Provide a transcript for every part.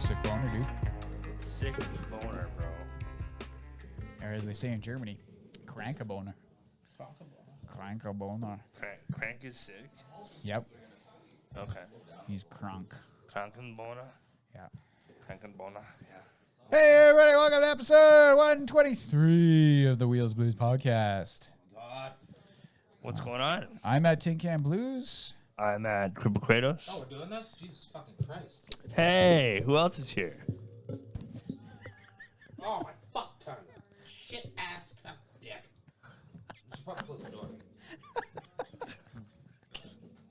sick boner, dude. Sick boner, bro. Or as they say in Germany, crank a boner. Crank a boner. Crank is sick. Yep, Okay. he's crank. Krankenboner. Yeah. Krankenboner. Yeah. Hey everybody, welcome to episode 123 of the Wheels Blues podcast. What's going on? I'm at Tin Can Blues. I'm at Cripple Kratos. Oh, we're doing this? Jesus fucking Christ. Hey, who else is here? Oh, my fuck tongue. Shit ass cunt dick. You should probably close the door.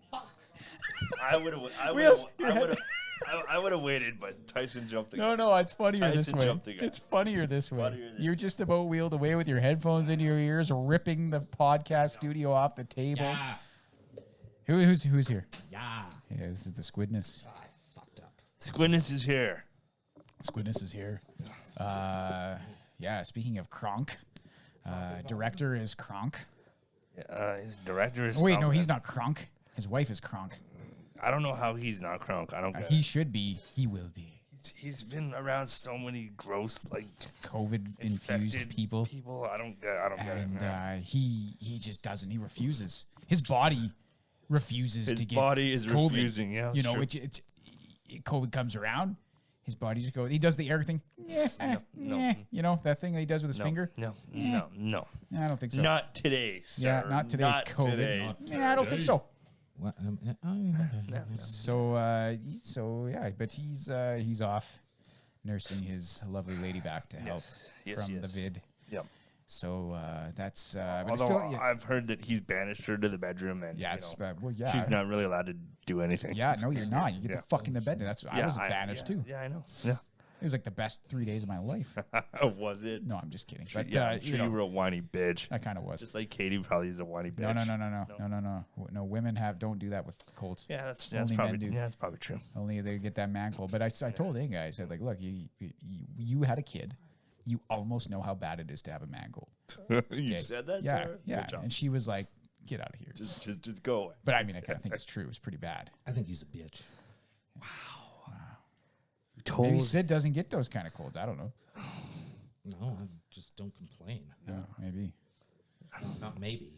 Fuck. I would have waited, but Tyson jumped the No, it's funnier this Tyson way. jumped the gun. It's funnier this way. Funnier this You're just about wheeled away with your headphones into your ears, ripping the podcast studio off the table. Yeah. Who's here? Yeah. Yeah, this is the Squidness. I fucked up. Squidness is here. Squidness is here. Yeah, speaking of Kronk, director is Kronk. His director is. Oh, wait, no, something. he's not Kronk. His wife is Kronk. I don't know how he's not Kronk. I don't get He it. should be. He will be. He's been around so many gross, like COVID-infused infected people. I don't get it. And Man. he just doesn't. He refuses. His body refuses His to get body is COVID. refusing, yeah, You that's know, true. COVID comes around, his body just goes. He does the air thing. No. You know that thing that he does with his finger. No. I don't think so. Not today, sir. Yeah, not today. COVID. Today, Yeah, I don't think so. What? So yeah, but he's off nursing his lovely lady back to help Yes, from yes. the vid. Yep. So that's but it's Although still yeah, I've heard that he's banished her to the bedroom, and yeah, you it's, know, well, yeah, she's not really allowed to do anything. yeah, no, you're not. You get Yeah. the fuck in the bed. That's I was banished too. Yeah, I know. Yeah. It was like the best 3 days of my life. Was it? No, I'm just kidding. Sure, But yeah, I'm sure you know, you were a whiny bitch. I kind of was. Just like Katie probably is a whiny bitch. No. Women don't do that with colds. Yeah, that's Only men probably do. that's probably true. Only they get that man cold. But I told Inga, I said, like, look, you had a kid. You almost know how bad it is to have a man cold. You Okay. said that to Yeah, her? yeah. Good job. And she was like, get out of here. Just go away. But I mean, I kind of think it's true. It's pretty bad. I think he's a bitch. You told Maybe Sid doesn't get those kind of colds. I don't know. No, I just don't complain. No, maybe. Not maybe.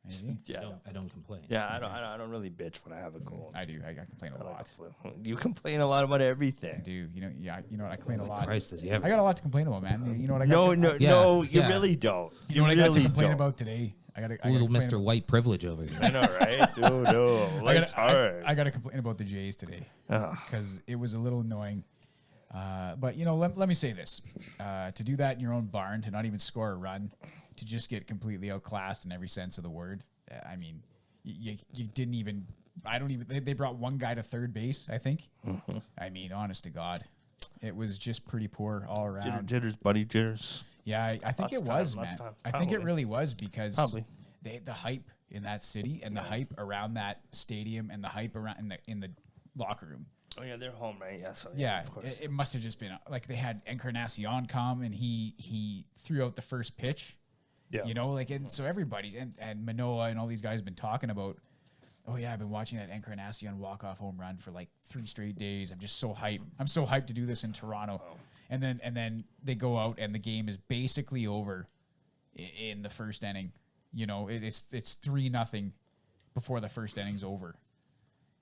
Maybe. Yeah, I don't complain. yeah. I don't really bitch when I have a cold. I do. I complain a I like lot. the flu. You complain a lot about I everything. do. You know what? I complain a lot. Christ, does he ever? I got a lot to complain about, man. You know what I got? No, you yeah. really don't. You know what I got to really complain don't. about today? I got Little Mr. White Privilege over here. I know, right? No, life's hard. I got to complain about the Jays today Ugh. because it was a little annoying. But you know, let me say this: to do that in your own barn, to not even score a run, to just get completely outclassed in every sense of the word. I mean, you didn't even. I don't even. They brought one guy to third base. I think. Mm-hmm. I mean, honest to God, it was just pretty poor all around. Jitters, buddy, jitters. Yeah, I think Lots it of time, was, lots man. of time. I think it Probably. really was because Probably. the hype in that city and the hype around that stadium and the hype around in the locker room. Oh yeah, they're home, right? Yeah, so Yeah, of course. it must have just been like they had Encarnacion come and he threw out the first pitch. Yeah. You know, like and so everybody and Manoa and all these guys have been talking about. Oh yeah, I've been watching that Encarnacion walk-off home run for like 3 straight days. I'm just so hyped. I'm so hyped to do this in Toronto. And then they go out and the game is basically over in the first inning. You know, it's 3-0 before the first inning's over.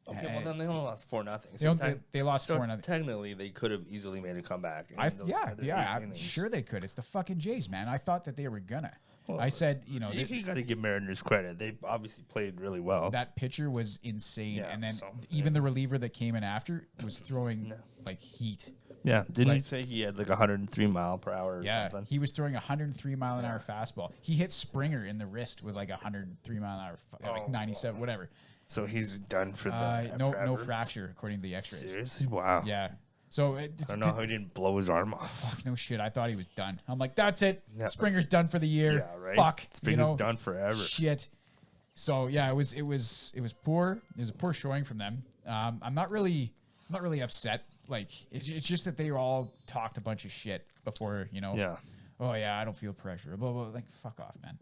Okay, well then they only lost 4-0. They lost So 4-0. technically, they could have easily made a comeback. in those other 8 I'm innings. sure they could. It's the fucking Jays, man. I thought that they were gonna. Well, I said, you know, You got to give Mariners credit. They obviously played really well. that pitcher was insane, Yeah, and then so, even the reliever that came in after was throwing like heat. Yeah, didn't you Like- say he had like 103 mile per hour or Yeah, something? he was throwing 103 mile an hour fastball. He hit Springer in the wrist with like 103 mile an hour, like 97, whatever. So he's done for the No forever? fracture according to the X-rays. Seriously? Wow. Yeah. So I don't know how he didn't blow his arm off. Fuck, no shit. I thought he was done. I'm like, that's it. Yeah, Springer's done for the year. Yeah, right. Fuck. Springer's you know, done forever. Shit. So yeah, it was poor. It was a poor showing from them. I'm not really upset. Like it's just that they all talked a bunch of shit before, you know. Yeah. Oh yeah, I don't feel pressure. Blah blah. Like fuck off, man.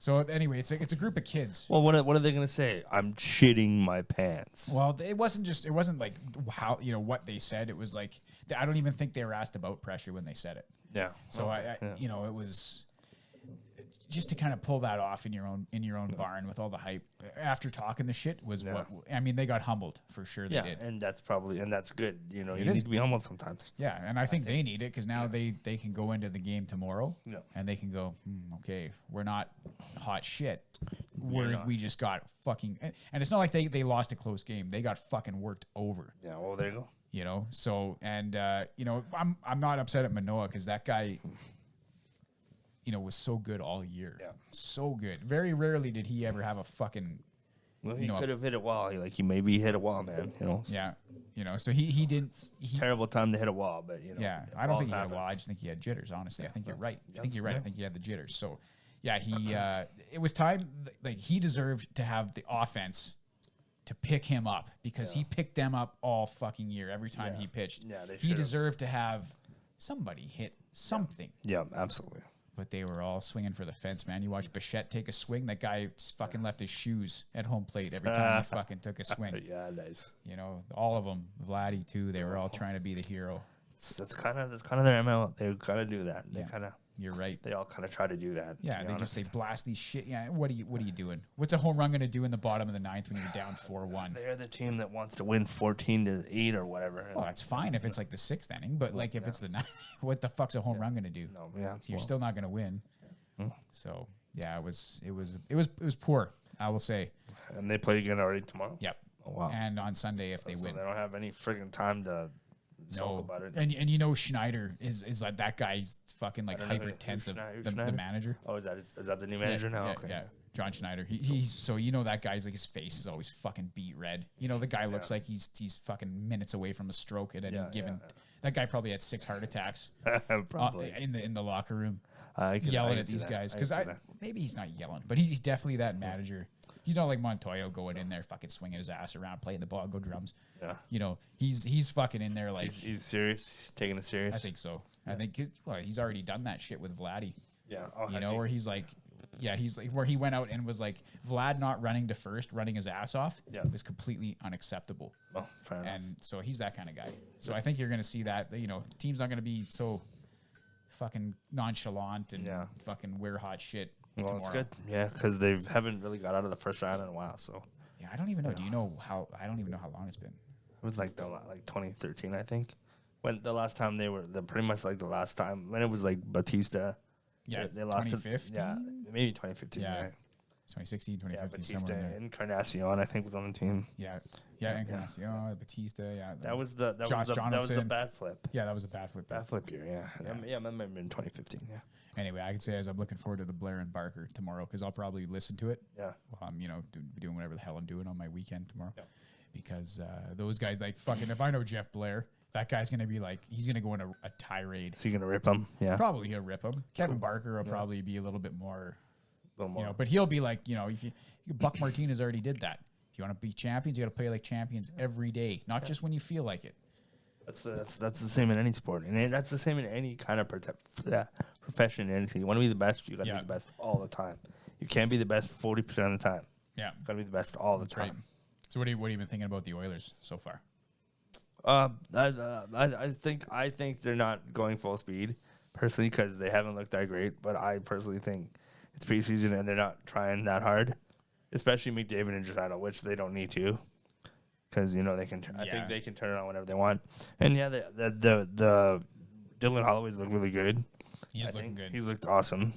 So anyway, it's a group of kids. Well, what are they gonna say? I'm shitting my pants. Well, it wasn't like how what they said. It was like I don't even think they were asked about pressure when they said it. Yeah. So Okay, yeah. it was just to kind of pull that off in your own barn with all the hype after talking the shit was what I mean. They got humbled for sure. They did. And that's good. You It need is. to be humbled sometimes. Yeah, and I think they need it because now they can go into the game tomorrow Yeah. and they can go, okay, we're not hot shit. not. We just got fucking, and it's not like they lost a close game. They got fucking worked over. Yeah. Well, there you go. So and I'm not upset at Manoah because that guy, was so good all year. Yeah. So good. Very rarely did he ever have a fucking Well, he know, could have hit a wall. He maybe hit a wall, man. yeah. So he didn't. Terrible time to hit a wall, but Yeah, I don't think he had a happen. wall. I just think he had jitters. Honestly, I think you're right. I think that's you're right. I fair. think he had the jitters. So, yeah, he. It was time. Like he deserved to have the offense to pick him up because he picked them up all fucking year. Every time he pitched, Yeah, they he should've. deserved to have somebody hit something. Yeah, absolutely. But they were all swinging for the fence, man. You watch Bichette take a swing. That guy fucking left his shoes at home plate every time he fucking took a swing. Yeah, nice. All of them. Vladdy too. They were all trying to be the hero. That's kind of their ML. They kind of do that. Yeah. You're right. They all kind of try to do that. Yeah, to be they honest. blast these shit. Yeah, what are you doing? What's a home run going to do in the bottom of the ninth when you're down 4-1? They're the team that wants to win 14-8 or whatever. Well, that's fine if it's like the sixth inning, but like if it's the ninth, what the fuck's a home run going to do? No, yeah, You're well. still not going to win. So yeah, it was poor. I will say. And they play again already tomorrow. Yep. Oh, wow. And on Sunday if they So win. they don't have any friggin' time to talk about it. And Schneider is like that guy's fucking like I don't know who hypertensive. Schneider- The Schneider? manager. Oh, is that the new manager now? Yeah, Okay. yeah. John Schneider. He's so that guy's like his face is always fucking beat red. The guy looks like he's fucking minutes away from a stroke at any given. That guy probably had 6 heart attacks Probably. in the locker room I yelling can at see these that. guys I because can see that. maybe he's not yelling, but he's definitely that manager. He's not like Montoyo going in there fucking swinging his ass around playing the bongo drums. Yeah. He's fucking in there like He's serious. He's taking it serious. I think so. I think he's already done that shit with Vladdy. Yeah. Oh, has he? Where he's like, where he went out and was like, Vlad not running to first, running his ass off, was completely unacceptable. Oh, fair enough. And so he's that kind of guy. So I think you're going to see that, team's not going to be so fucking nonchalant and fucking wear hot shit Well, tomorrow. it's good. Yeah, because they haven't really got out of the first round in a while. So Yeah, I don't even know. Do you know how? I don't even know how long it's been. it was like 2013, I think. When the last time they were, pretty much like the last time when it was like Batista. Yeah, they lost it. 2015? Yeah, maybe 2015. Yeah. Right? 2016, Yeah, 2015, Batista somewhere in there. and Encarnacion, I think, was on the team. Yeah, Yeah. Encarnacion, Batista, yeah. That was the Josh that was the Donaldson. bad flip. Yeah, that was a bad flip. Bad flip year, yeah. Yeah, that might have been 2015. Yeah. Anyway, I could say as I'm looking forward to the Blair and Barker tomorrow because I'll probably listen to it. Yeah. While I'm, doing whatever the hell I'm doing on my weekend tomorrow. Yeah. Because those guys, like, fucking, if I know Jeff Blair, that guy's going to be like, he's going to go into a tirade. So you're gonna rip him? Yeah. Probably he'll rip him. Kevin Barker will probably be a little bit more, A little more. but he'll be like, if you Buck Martinez already did that. If you want to be champions, you got to play like champions every day, not just when you feel like it. That's the same in any sport, and that's the same in any kind of profession. Anything you want to be the best, you got to be the best all the time. You can't be the best 40% of the time. Yeah, You got to be the best all the that's time. right. So what have you been thinking about the Oilers so far? I think they're not going full speed personally because they haven't looked that great. But I personally think it's preseason and they're not trying that hard, especially McDavid and Draisaitl, which they don't need to, because they can. I think they can turn it on whenever they want. And yeah, the Dylan Holloway's look really good. He's looking good. He's looked awesome.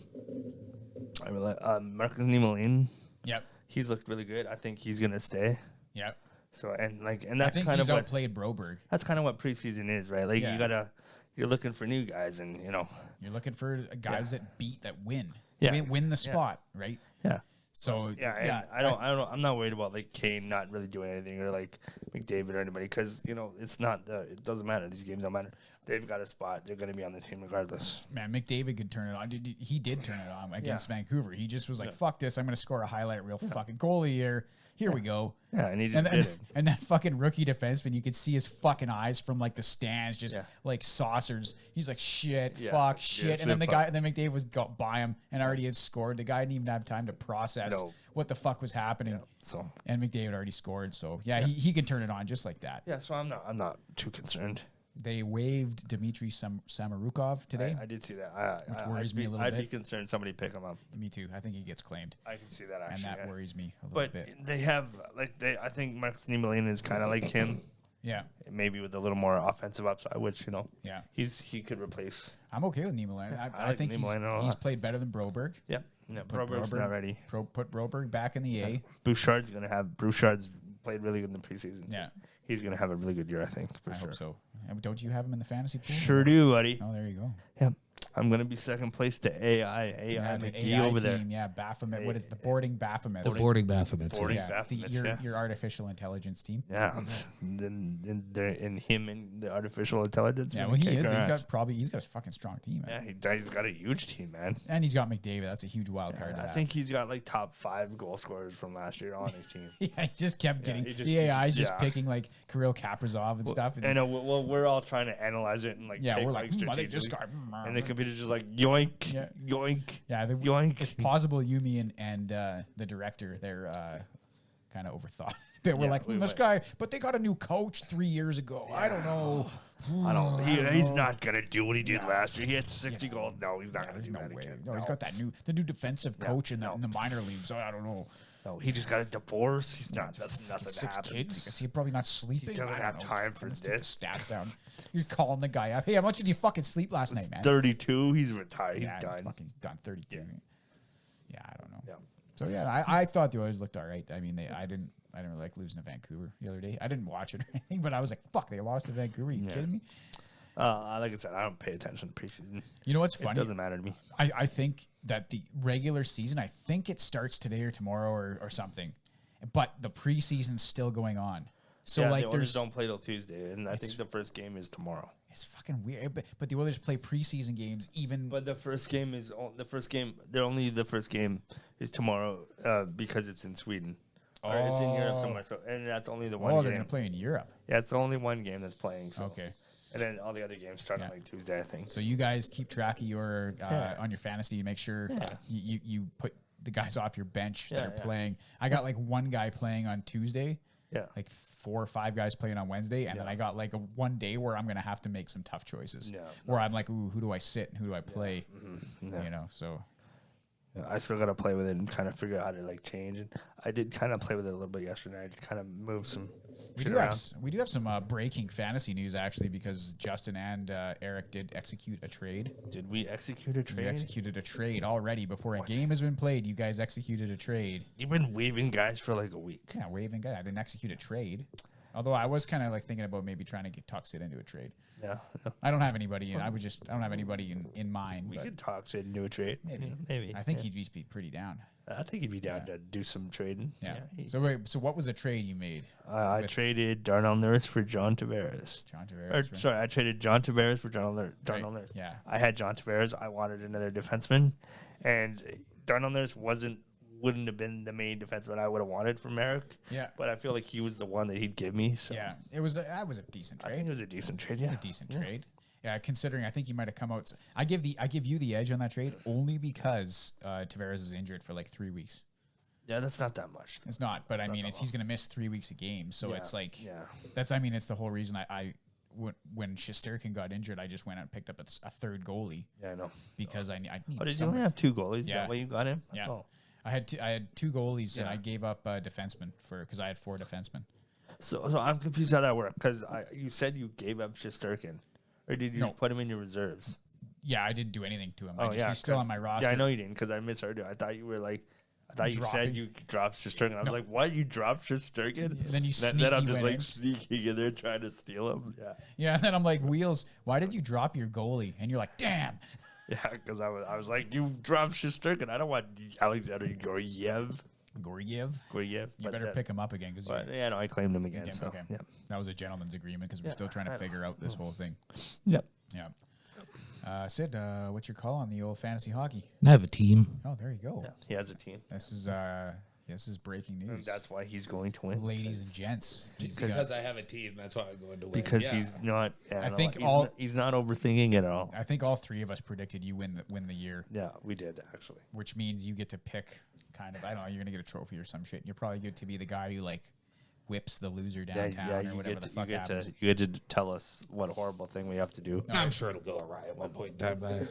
I really Marcus Niemöller. Yep. He's looked really good. I think he's gonna stay. Yep. So and I that's think kind he's of what outplayed Broberg. that's kind of what preseason is, right? Like you're looking for new guys, and You're looking for guys that win. Yeah. Win the spot, right? yeah, So yeah. And I'm not worried about like Kane not really doing anything or like McDavid or anybody because it's not it doesn't matter. These games don't matter. They've got a spot. They're going to be on the team regardless. Man, McDavid could turn it on. He did turn it on against Vancouver. He just was like, "Fuck this! I'm going to score a highlight reel fucking goalie here." here we go. Yeah, and he just And, did and, it. and that fucking rookie defenseman, you could see his fucking eyes from like the stands, just Yeah. like saucers. He's like, shit, Yeah. fuck, Yeah, shit. And then the shit, guy, then McDavid was got by him and already had scored. The guy didn't even have time to process No. what the fuck was happening. So And McDavid already scored. So yeah, he can turn it on just like that. yeah, so I'm not too concerned. They waived Dmitry Samarukov today. I did see that. Which worries me a little I'd be bit. concerned somebody pick him up. Me too. I think he gets claimed. I can see that And actually. that yeah. worries me a little But bit. they have I think Marcus Niemelainen is kind of like him, Yeah. maybe with a little more offensive upside, which Yeah. he could replace. I'm okay with Niemelainen. I like think Niemelainen a he's lot. played better than Broberg. Yeah, Put Broberg's not ready. Put Broberg back in the A. Bouchard's Bouchard's played really good in the preseason. Yeah. He's gonna have a really good year, I think. For I sure. hope so. Don't you have him in the fantasy pool? Sure do, buddy. Oh, there you go. Yeah, I'm gonna be second place to AI Yeah, the McGee AI over team. there. Yeah, Baphomet. What is the boarding Baphomet? The boarding Baphomets. Boarding Yeah, Baphomets, your, yeah. your artificial intelligence team. Yeah, then him and the artificial intelligence. Yeah, gonna well, he kick is. our ass. He's got a fucking strong team. Yeah, Man. he's got a huge team, man. And he's got McDavid. That's a huge wild card. to I have. think he's got like top 5 goal scorers from last year on his team. Yeah, he just kept getting he just- the AI's just yeah. picking like Kirill Kaprizov and stuff. And I know. Well, we're all trying to analyze it and like yeah, pick, we're like, I think this strategically. guy. And the computer's just like yoink, Yeah. yoink, Yeah, yoink. it's possible Yumi and the director they're kind of overthought. They were Yeah, like, we this went- guy, but they got a new coach 3 years ago. I don't know. I don't. He's know. not gonna do what he did last year. He had 60 goals. No, he's not gonna There's do no that way. again. No, he's got that new defensive coach in no. the minor leagues. So I don't know. No, he just got a divorce. He's not. That's nothing to 6 happen. kids. Is he probably not sleeping? doesn't I don't have know. time for Let's take the this. stats down. You're calling the guy up. Hey, how much did you fucking sleep last night, man? 32. He's retired. He's Yeah, done. He's done. 32. Yeah, I don't know. Yeah. So yeah, I thought the Oilers looked all right. I mean, I didn't really like losing to Vancouver the other day. I didn't watch it or anything, but I was like, fuck, they lost to Vancouver. Are you kidding me? Like I said, I don't pay attention to preseason. You know what's It funny? doesn't matter to me. I think that the regular season, I think it starts today or tomorrow or something, but the preseason's still going on. So yeah, like, the Oilers there's don't play till Tuesday, and I think the first game is tomorrow. it's fucking weird. But the Oilers play preseason games even. But the first game is the first game. They're only the first game is tomorrow because it's in Sweden. Or it's in Europe somewhere. So and that's only the one they're game. gonna play in Europe. Yeah, it's the only one game that's playing. So. Okay. And then all the other games start on like Tuesday, I think. So you guys keep track of your on your fantasy. Make sure you put the guys off your bench that Yeah, are yeah. playing. I got like one guy playing on Tuesday, Yeah. like 4 or 5 guys playing on Wednesday, and then I got like one day where I'm gonna have to make some tough choices. Yeah. Where I'm like, ooh, who do I sit and who do I play? Yeah. You know, so I still got to play with it and kind of figure out how to like change. And I did kind of play with it a little bit yesterday. I just kind of moved some we shit do around. have some breaking fantasy news actually, because Justin and Eric did execute a trade. Did we execute a You trade? executed a trade already before a game has been played. You guys executed a trade. You've been waving guys for like a week. Yeah, waving guy. I didn't execute a trade. Although I was kind of like thinking about maybe trying to get Tuck Sid into a trade. Yeah. I don't have anybody. I don't have anybody in mind. We But could talk Sid into a trade. maybe. I think he'd just be pretty down. I think he'd be down to do some trading. Yeah. he's- So wait. So what was the trade you made? I traded Darnell Nurse for John Tavares. John Or, Tavares. right? sorry, I traded John Tavares for Darnell Right, Nurse. yeah. I had John Tavares. I wanted another defenseman, and Darnell Nurse wouldn't have been the main defenseman I would have wanted from Eric. Yeah. But I feel like he was the one that he'd give me. So Yeah. It was. That was a decent I trade. think it was a decent trade. Yeah. A decent trade. Yeah, considering I think you might have come out. I give you the edge on that trade only because Tavares is injured for like 3 weeks. Yeah, that's not that much. It's not, but I mean, that he's going to miss 3 weeks a game, so Yeah, it's like yeah. that's. I mean, it's the whole reason when Shesterkin got injured, I just went out and picked up a third goalie Yeah, I know. because I need. Oh, did you somebody- only have 2 goalies? Is Yeah. that why you got him? Yeah, Oh. I had two goalies and Yeah. I gave up a defenseman because I had 4 defensemen. So I'm confused how that worked because you said you gave up Shesterkin, or did you No. just put him in your reserves? Yeah, I didn't do anything to him. Oh, yeah, He's still 'cause- on my roster. Yeah, I know you didn't because I misheard you. I thought you were like, I thought you Dropping. said you dropped Shesterkin. I was like, what? You dropped Shesterkin? And then you Then I'm sneaky just went like in. sneaking in there trying to steal him. Yeah, Yeah, and then I'm like, Wheels, why did you drop your goalie? And you're like, damn. yeah, because I was like, you dropped Shesterkin. I don't want Alexander Goryev. Gorgiev. You You better pick him up again because But yeah, no, I claimed him again. So okay. yeah, That was a gentleman's agreement because we're still trying to figure out this whole thing. yep. Yeah. Sid, what's your call on the old fantasy hockey? I have a team. Oh, there you go. Yeah, he has a team. This is This is breaking And news. that's why he's going to win. Ladies and gents. He's Because I have a team, that's why I'm going to win. Because Yeah. he's not. I think all- he's not overthinking it at all. I think all three of us predicted you win the year, Yeah, we did actually. which means you get to pick kind of, I don't know, you're going to get a trophy or some shit. You're probably good to be the guy who like whips the loser downtown or you whatever get the to, fuck happens. you get to tell us what horrible thing we have to do. I'm sure it'll go awry at one point in time. But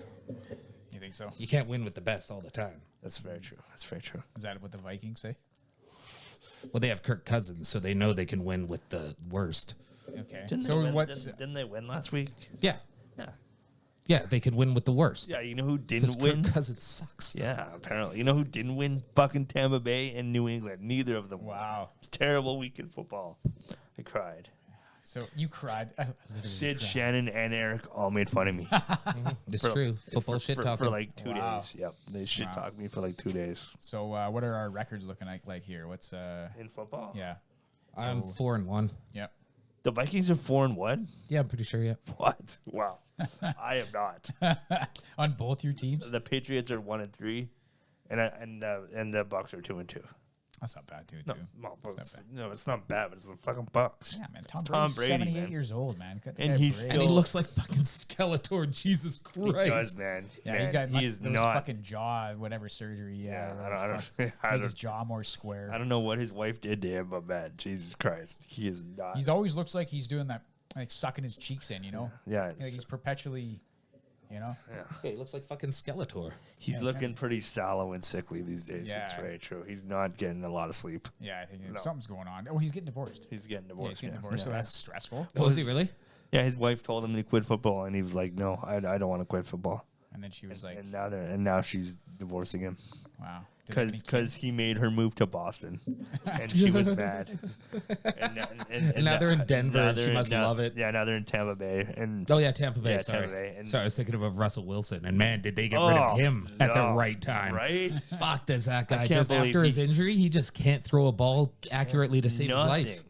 You think so? you can't win with the best all the time. That's very true. That's very true. Is that what the Vikings say? Well, they have Kirk Cousins, so they know they can win with the worst. Okay. Didn't So they win, what's didn't they win last week? Yeah. Yeah. Yeah, they can win with the worst. Yeah, you know who Because didn't win? Kirk Cousins sucks. Yeah, apparently. You know who didn't win? Fucking Tampa Bay and New England. Neither of them. won. wow? It's a terrible week in football. I cried. So you cried. I literally Sid, cried. Shannon, and Eric all made fun of me. It's true. Football shit for talking. like 2 Wow. days. Yep, they shit talked me for like 2 days. So what are our records looking like here? What's In football? yeah? I'm So- 4-1. Yep. The Vikings are 4-1? Yeah, I'm pretty sure. Yeah. What? Wow. I am not. On both your teams? The Patriots are 1-3, and the Bucks are 2-2. That's not bad, too. No, too. well, It's not it's, bad. no, it's not bad, but it's the fucking Bucks. Yeah, man. It's Tom Brady's 78 man. years old, man. Cut the And guy a he's break. And he Still- looks like fucking Skeletor. Jesus He Christ. does, man. Yeah, man, he got he is there was not. fucking jaw, whatever surgery. Yeah, Yeah, I don't, make his jaw more square. I don't know what his wife did to him, but man, Jesus Christ, he is not. He's always looks like he's doing that, like sucking his cheeks in. You know, yeah, like he's perpetually, you know. Yeah, he looks like fucking Skeletor. he's yeah, looking pretty sallow and sickly these days. It's Yeah. very true. He's not getting a lot of sleep. Yeah, I think No. something's going on. Oh, he's getting divorced. He's getting Yeah, divorced. he's getting yeah. divorced, so Yeah. that's stressful. Oh, is he really? Yeah, his wife told him to quit football, and he was like, "No, I don't want to quit football." And then she was like, And now she's divorcing him "Wow." Did they have any because kids? he made her move to Boston, and she was mad. And now they're in Denver, now and she they're- must now- love it. Yeah, now they're in Tampa Bay, and Oh yeah, Tampa Bay. Yeah, sorry, Tampa Bay, and- sorry. I was thinking of Russell Wilson, and man, did they get rid of him at the no, right time? right? Fuck, does that guy can't just believe after his he- injury, he just can't throw a ball accurately to save his life. Nothing.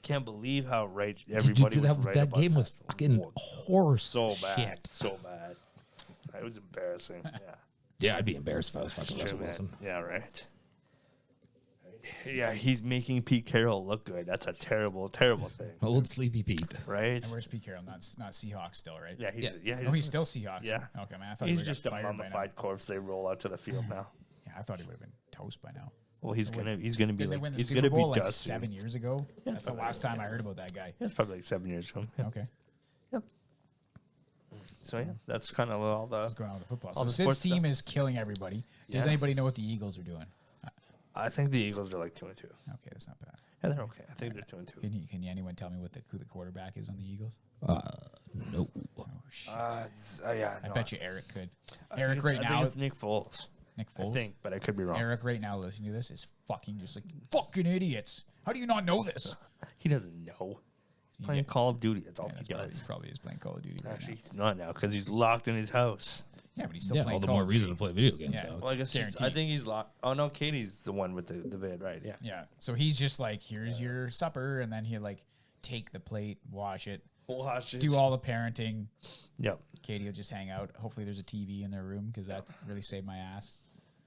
Can't believe how right Dude, everybody was that right that about game was that. fucking Whoa, horse so bad, shit. so bad. It was embarrassing. Yeah, Yeah, I'd be embarrassed if I was fucking True, Russell man. Wilson. Yeah, right. Yeah, he's making Pete Carroll look good. That's a terrible, terrible thing, Old Sleepy Pete. right? And where's Pete Carroll? Not Seahawks still, right? Yeah, Yeah. Oh, he's still Seahawks. Yeah. Okay, man. I thought he's he just got a fired by now. mummified corpse. They roll out to the field now. Yeah, I thought he would have been toast by now. Well, he's gonna be Did they like win the he's Super gonna Bowl be like dust 7 soon. years ago? Yeah, That's the probably, last time yeah. I heard about that guy. Yeah, it's probably like 7 years ago. Yeah. Okay. Yep. So yeah, that's kind of all What's the. going on with the football? all So the Sid's sports team stuff. is killing everybody. Does Yeah. anybody know what the Eagles are doing? I think the Eagles are like 2-2. Okay, that's not bad. Yeah, they're okay. I think they're 2-2. Can anyone tell me who the quarterback is on the Eagles? No. Oh shit! Yeah, I no, bet you Eric could. I think Eric it's- right I now, think it's Nick Foles. Nick Foles. I think, but I could be wrong. Eric right now listening to this is fucking just like fucking idiots. How do you not know this? He doesn't know. He's playing Call of Duty. That's all Yeah, he that's probably, does. probably is playing Call of Duty right Actually, now. he's not now because he's locked in his house. Yeah, but he's still Yeah, playing all the Call more of reason Duty. to play video games. Yeah. So. Well, I guess I Guaranteed. think he's locked. Oh no, Katie's the one with the vid, right? Yeah. Yeah, so he's just like, here's your supper, and then he'll like take the plate, wash it, Wash it. do all the parenting. Yep. Katie will just hang out. Hopefully, there's a TV in their room because that really saved my ass.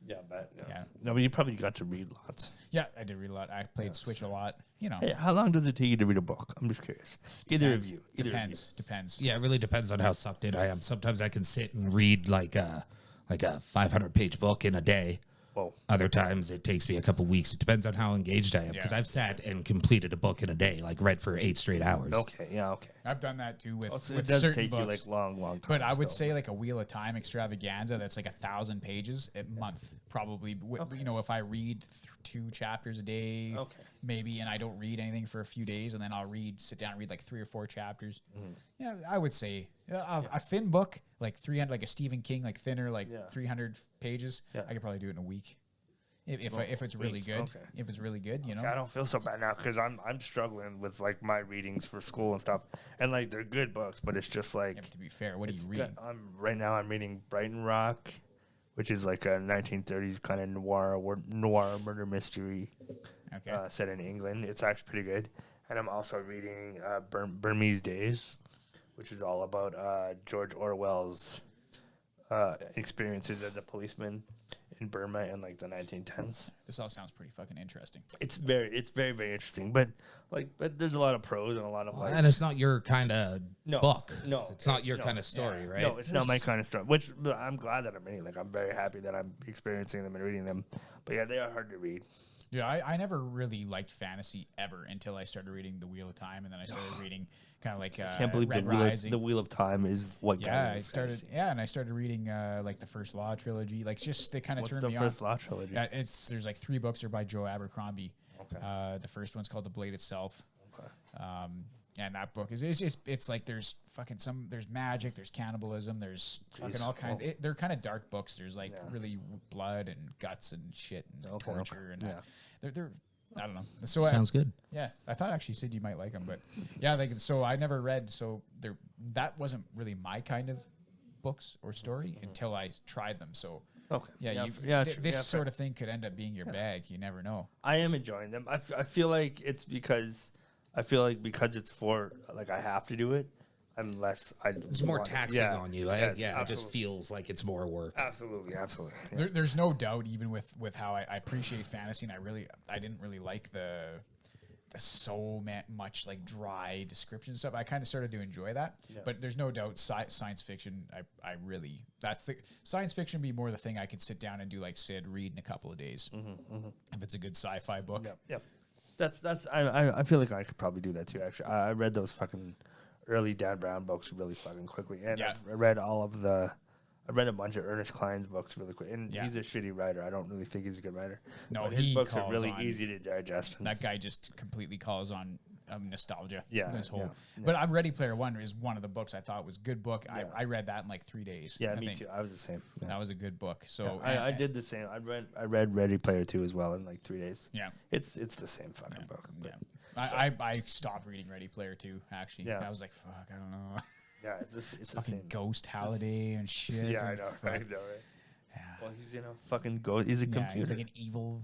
Yeah, but Yeah. No, but you probably got to read lots. Yeah, I did read a lot. I played Switch a lot. You know, Hey, how long does it take you to read a book? I'm just curious. Either of you. Either Depends. Yeah, it really depends on how sucked in I am. Sometimes I can sit and read like a 500-page book in a day. Whoa. Other times it takes me a couple weeks. It depends on how engaged I am because Yeah. I've sat and completed a book in a day, like read for 8 straight hours. Okay. Yeah. Okay. I've done that too with, So with it does certain take you books. like long time. But I would still. say like a Wheel of Time extravaganza that's like 1,000 pages a month, probably. You know, if I read 2 chapters a day, Okay. maybe, and I don't read anything for a few days, and then I'll sit down and read like 3 or 4 chapters. Mm-hmm. Yeah, I would say a thin book, like 300, like a Stephen King, like thinner, like Yeah. 300 pages. Yeah. I could probably do it in a week. If it's really week, good, okay. if it's really good, you know. I don't feel so bad now because I'm struggling with like my readings for school and stuff, and like they're good books, but it's just like Yeah, but to be fair, what do you it's read? good. I'm reading Brighton Rock, which is like a 1930s kind of noir murder mystery Okay. set in England. It's actually pretty good, and I'm also reading Burmese Days, which is all about George Orwell's experiences as a policeman in Burma in like the 1910s. This all sounds pretty fucking interesting. It's very very interesting. But there's a lot of pros and a lot of like. And it's not your kind of No, book. no, it's not it's- your no, kind of story, right? No, it's not my kind of stuff. Which I'm glad that I'm reading. Like I'm very happy that I'm experiencing them and reading them. But yeah, they are hard to read. Yeah, I never really liked fantasy ever until I started reading The Wheel of Time, and then I started reading kind of like I can't believe Red the Rising. Wheel of Time is what. got Yeah, me I into started. fantasy. Yeah, and I started reading like the First Law trilogy. Like, just they kind of What's turned the me first on. Law trilogy? Yeah, there's like 3 books are by Joe Abercrombie. Okay. The first one's called The Blade Itself. Okay. And that book is it's like there's there's magic, there's cannibalism, there's fucking all kinds. They're kind of dark books. There's like really blood and guts and shit and Okay, torture and yeah. they're I don't know. So Sounds good. yeah, I thought actually Sid you might like them, but yeah, like so I never read. So there that wasn't really my kind of books or story until I tried them. So Okay. yeah, this sort of thing could end up being your bag. You never know. I am enjoying them. I feel like it's because it's for like I have to do it. I'm less. It's more taxing on you. Yes, It just absolutely. feels like it's more work. Absolutely. Yeah. There's no doubt, even with how I appreciate fantasy, and I didn't really like the much like dry description stuff. I kind of started to enjoy that, but there's no doubt science fiction. I really that's the science fiction be more the thing I could sit down and do like Sid read in a couple of days if it's a good sci-fi book. Yep. That's. I feel like I could probably do that too. Actually, I read those fucking early Dan Brown books really fucking quickly, and Yeah. I read I read a bunch of Ernest Cline's books really quick, and Yeah. he's a shitty writer. I don't really think he's a good writer. No, But his he books are calls really on- easy to digest. That guy just completely calls on nostalgia. Yeah, this whole. yeah. But I'm Ready Player One is one of the books I thought was a good book. I read that in like 3 days. Yeah, I me think. too. I was the same. Yeah. That was a good book. So I did the same. I read Ready Player 2 as well in like 3 days. Yeah. It's the same fucking book. Yeah. But I stopped reading Ready Player 2, actually. Yeah. I was like, fuck, I don't know. yeah, it's the Fucking same. Ghost Holiday and shit. Yeah, I and know. fuck. I know, right? Yeah. Well, he's fucking ghost. He's a Yeah, computer. he's like an evil.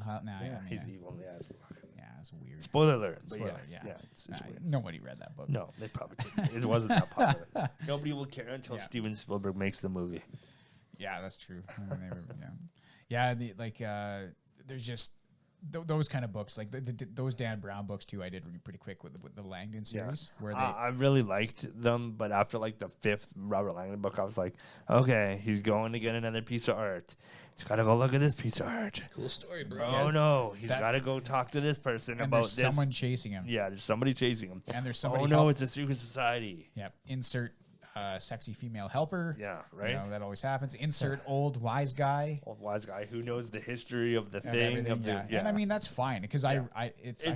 He's evil. Yeah, it's fucking. Yeah, it's weird. Spoiler alert. But Spoiler, yeah, it's weird. Nobody read that book. No, they probably didn't. It wasn't that popular. Nobody will care until Yeah. Steven Spielberg makes the movie. Yeah, that's true. Yeah, there's just those kind of books, like those Dan Brown books too. I did read pretty quick with the Langdon series, where they I really liked them, but after like the 5th Robert Langdon book, I was like, okay, he's going to get another piece of art. He's got to go look at this piece of art. Cool story, bro. Oh no, he's That- got to go talk to this person and about there's this. someone chasing him. Yeah, there's somebody chasing him. And there's somebody. Oh no, it's a secret society. yeah. Insert sexy female helper. Yeah, You right. know, that always happens. Insert old wise guy. Old wise guy who knows the history of the And thing. everything, Of the, yeah. And I mean that's fine because I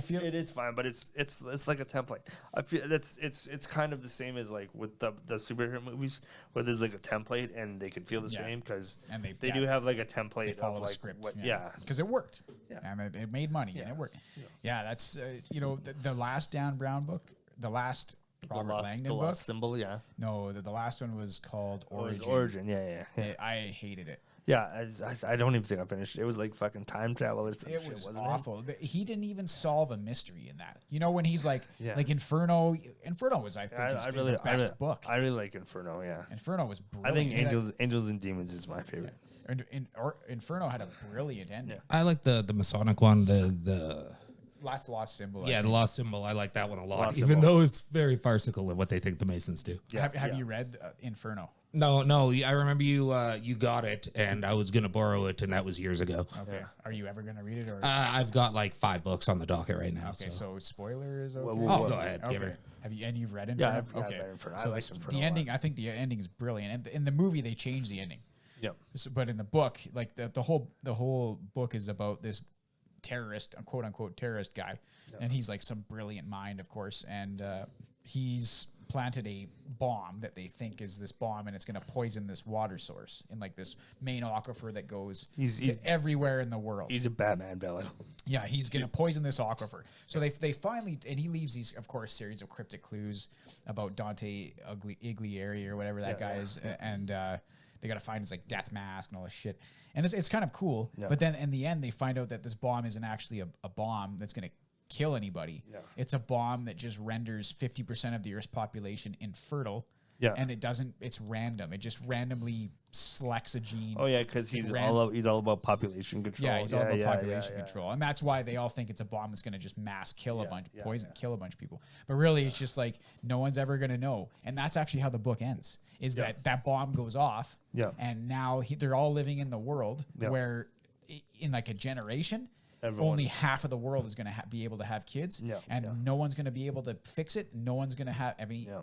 feel it is fine, but it's like a template. I feel it's kind of the same as like with the superhero movies where there's like a template and they can feel the Yeah. same because And they do have like a template they follow of a like script. what, because it worked. Yeah. And it made money and Yeah. it worked. Yeah, that's the last Dan Brown book, the last Robert Langdon book. lost symbol, yeah. No, the last one was called Oh, it was Origin. Origin, yeah. I hated it. Yeah, I don't even think I finished it. It was like fucking time travel or something. It was awful. He didn't even solve a mystery in that. You know, when he's like, Yeah. like Inferno was, I think, the best book. I really like Inferno, yeah. Inferno was I brilliant. think Angels and Demons is my favorite. Inferno had a brilliant ending. I like the Masonic one. The Lost Symbol. I the think. Lost Symbol. I like that one a lot, Lost even Symbol. though it's very farcical in what they think the Masons do. Yeah, Have yeah. you read Inferno? No, I remember you got it, and I was gonna borrow it, and that was years ago. Okay. Are you ever gonna read it or? I've got like 5 books on the docket right now. okay, so. so spoiler is okay. Well, Oh, go ahead. Give Okay. her. You've read Inferno? Yeah, I've okay. read Inferno. I So like this- Inferno the a lot. ending, I think the ending is brilliant. And in the movie, they changed the ending. Yep. So, but in the book, like the whole book is about this terrorist, a quote unquote terrorist guy, and he's like some brilliant mind, of course, and he's planted a bomb that they think is this bomb, and it's going to poison this water source in like this main aquifer that goes He's- everywhere in the world. He's a Batman villain. Yeah, he's gonna poison this aquifer. So they finally, and he leaves these, of course, series of cryptic clues about Dante Alighieri or whatever that guy is, and they gotta find his like death mask and all this shit. And it's kind of cool. Yeah. But then in the end, they find out that this bomb isn't actually a bomb that's gonna kill anybody. Yeah. It's a bomb that just renders 50% of the Earth's population infertile. Yeah. And it's random. It just randomly selects a gene. Oh yeah, because he's all about population control. Yeah, he's all about population control, and that's why they all think it's a bomb that's going to just mass kill a bunch, kill a bunch of people. But really, it's just like no one's ever going to know, and that's actually how the book ends. Is that bomb goes off, and now they're all living in the world where, in like a generation, only half of the world is going to be able to have kids, and no one's going to be able to fix it. No one's going to have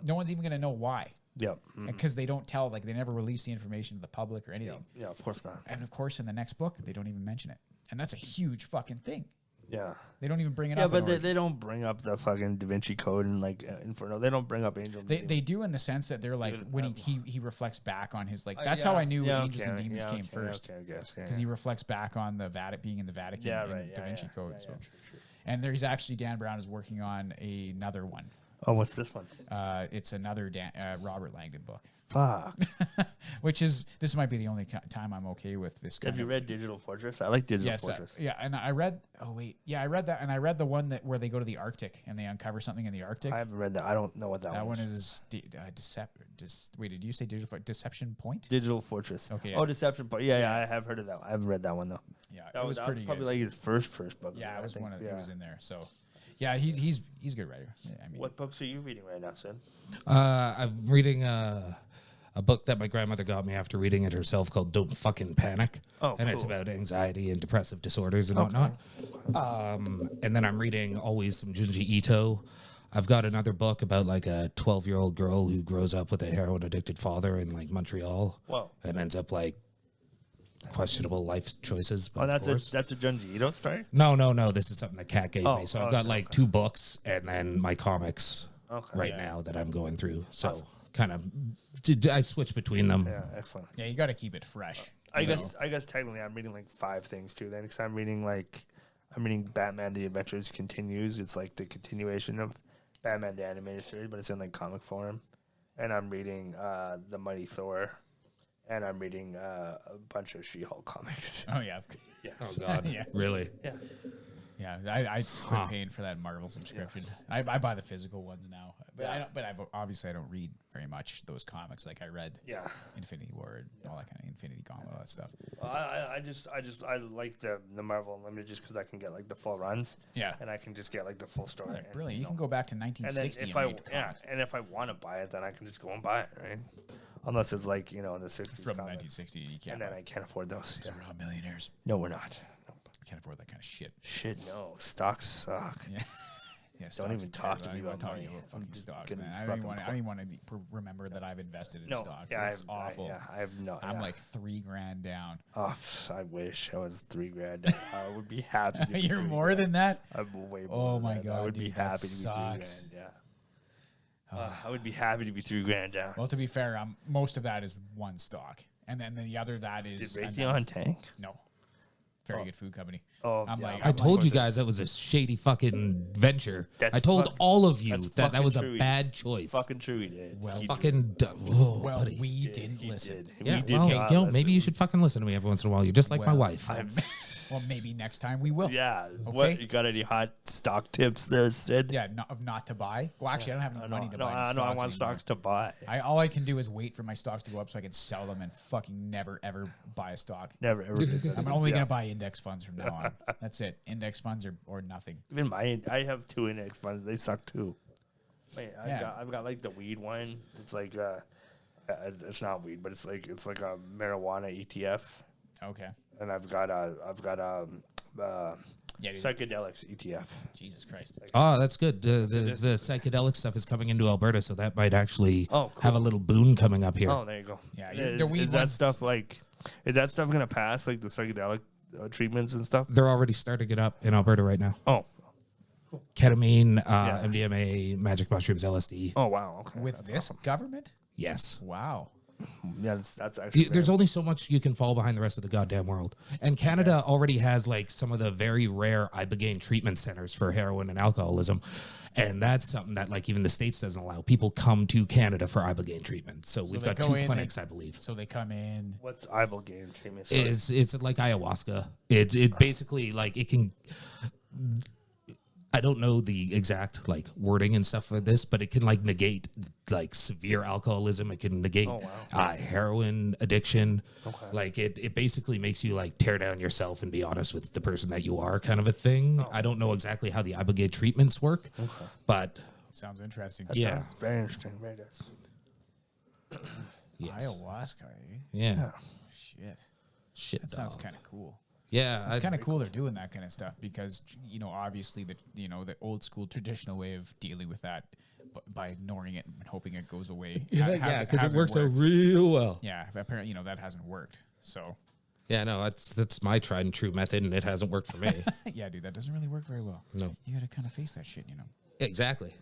no one's even going to know why. Yeah, because they don't tell, like they never release the information to the public or anything. Yeah, of course not. And of course, in the next book, they don't even mention it, and that's a huge fucking thing. Yeah, they don't even bring it up. Yeah, but they don't bring up the fucking Da Vinci Code and like Inferno. They don't bring up Angels. They do in the sense that they're like when he reflects back on his that's how I knew Angels and Demons came first. Okay, I guess because he reflects back on the being in the Vatican and Da Vinci Code. True. And there's actually Dan Brown is working on another one. Oh, what's this one? It's another Robert Langdon book. Fuck. This might be the only time I'm okay with this guy. Have you read Digital Fortress? I like Digital Fortress. Yeah, and I read. Oh wait, yeah, I read that, and I read the one where they go to the Arctic and they uncover something in the Arctic. I haven't read that. I don't know what that one is. Wait, did you say Deception Point? Digital Fortress. Okay. Yeah. Oh, Deception Point. Yeah, I have heard of that. I haven't read that one though. Yeah, that was pretty probably good. like his first book. Yeah, it was one of it was in there. So, yeah, he's a good writer. Yeah, I mean, what books are you reading right now, Sid? I'm reading a book that my grandmother got me after reading it herself called Don't Fucking Panic. Oh, and it's about anxiety and depressive disorders and whatnot. And then I'm reading always some Junji Ito. I've got another book about like a 12-year-old girl who grows up with a heroin addicted father in like Montreal. Whoa. And ends up like questionable life choices. But that's a Junji Ito story? No. This is something that Kat gave me. So I've got like 2 books and then my comics now that I'm going through. So kind of I switch between them. Yeah, excellent. Yeah, you got to keep it fresh. I guess technically I'm reading like 5 things too then, because I'm reading Batman: The Adventures Continues. It's like the continuation of Batman the animated series, but it's in like comic form. And I'm reading The Mighty Thor, and I'm reading a bunch of She-Hulk comics. Oh yeah. Oh God. Yeah. Really? Yeah. Yeah, I quit paying for that Marvel subscription. I buy the physical ones now, but I don't read very much those comics. Like I read Infinity War and all that kind of Infinity Gauntlet, all that stuff. I like the Marvel Unlimited just because I can get like the full runs. Yeah, and I can just get like the full story. Yeah, brilliant! You can go back to 1960 and read comics. And if I want to buy it, then I can just go and buy it, right? Unless it's like in the 60s from comics. 1960, you can't. And then I can't afford those. We're not millionaires. No, we're not. Can't afford that kind of shit. Shit, no. Stocks suck. Yeah, don't even talk to me about money. Fucking stocks, man. I don't even want to remember that I've invested in stocks. Yeah, it's awful. I have no. I'm like $3,000 down. Oh, I wish I was $3,000 down. I would be happy. To You're more than that. I'm way more. Oh my God, I would be happy to be sucks. $3,000. Yeah. I would be happy to be $3,000 down. Well, to be fair, most of that is one stock, and then the other that is. Did Raytheon tank? No. Very good food company. Oh, I told you guys that was a shady fucking venture. I told all of you that was a bad choice. Fucking true, he did. Well, he fucking. Well, we didn't listen. Yeah, well, maybe you should fucking listen to me every once in a while. You're just like my wife. Well, maybe next time we will. Yeah. Okay. What? You got any hot stock tips there, Sid? Yeah, not to buy. Well, actually, I don't have any money to buy. No, I want stocks to buy. All I can do is wait for my stocks to go up so I can sell them and fucking never ever buy a stock. Never ever. I'm only gonna buy index funds from now on. That's it. Index funds or nothing. Even I have 2 index funds. They suck too. Wait, I've got like the weed one. It's like it's not weed, but it's like a marijuana ETF. Okay. And I've got psychedelics ETF. Jesus Christ. Oh, that's good. The psychedelic stuff is coming into Alberta, so that might actually have a little boon coming up here. Oh, there you go. Yeah, is that stuff gonna pass, like the psychedelic treatments and stuff? They're already starting it up in Alberta right now. Oh, ketamine, MDMA, magic mushrooms, LSD. Oh wow. Okay. With this government? Yes. Wow. Yeah, that's actually. There's only so much you can fall behind the rest of the goddamn world, and Canada already has like some of the very rare ibogaine treatment centers for heroin and alcoholism, and that's something that like even the States doesn't allow. People come to Canada for ibogaine treatment, so we've got 2 clinics, I believe. So they come in. What's ibogaine treatment? It's like ayahuasca. It's basically like it can. I don't know the exact like wording and stuff like this, but it can like negate like severe alcoholism. It can negate heroin addiction. Like it basically makes you like tear down yourself and be honest with the person that you are, kind of a thing. I don't know exactly how the ibogaine treatments work, but Sounds interesting. yeah, Sounds very interesting. Very nice. yes. Ayahuasca, eh? Yeah. Shit. That sounds dog. kind of cool. Yeah, It's kind of cool they're doing that kind of stuff because, you know, obviously the old school traditional way of dealing with that by ignoring it and hoping it goes away. yeah, because it hasn't works out worked. real well. Yeah, apparently, you know, that hasn't worked. So, Yeah, no, that's my tried and true method, and it hasn't worked for me. yeah, dude, that doesn't really work very well. No. You got to kind of face that shit, you know. Exactly.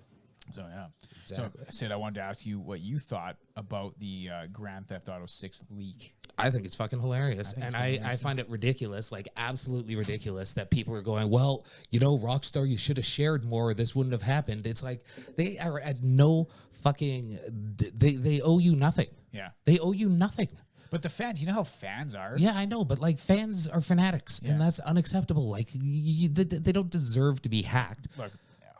So, yeah. Exactly. So, Sid, I wanted to ask you what you thought about the Grand Theft Auto 6 leak. I think it's fucking hilarious. And I find it ridiculous, like absolutely ridiculous that people are going, well, you know, Rockstar, you should have shared more or this wouldn't have happened. It's like they are at no fucking, they owe you nothing. Yeah. They owe you nothing. But the fans, you know how fans are? Yeah, I know, but like fans are fanatics Yeah. and that's unacceptable. Like they don't deserve to be hacked. Look,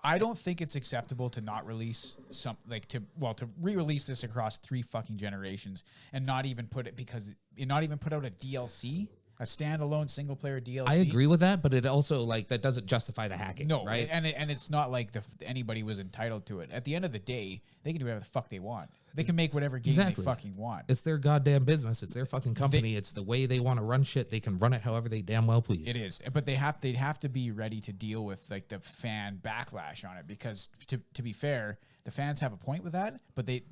I don't think it's acceptable to not release to re-release this across 3 fucking generations and not even put out a DLC, a standalone single player DLC. I agree with that, but it also like that doesn't justify the hacking. No, right? and it's not like anybody was entitled to it. At the end of the day, they can do whatever the fuck they want. They can make whatever game Exactly. they fucking want. It's their goddamn business. It's their fucking company. It's the way they want to run shit. They can run it however they damn well please. It is, but they'd have to be ready to deal with like the fan backlash on it because to be fair, the fans have a point with that, but they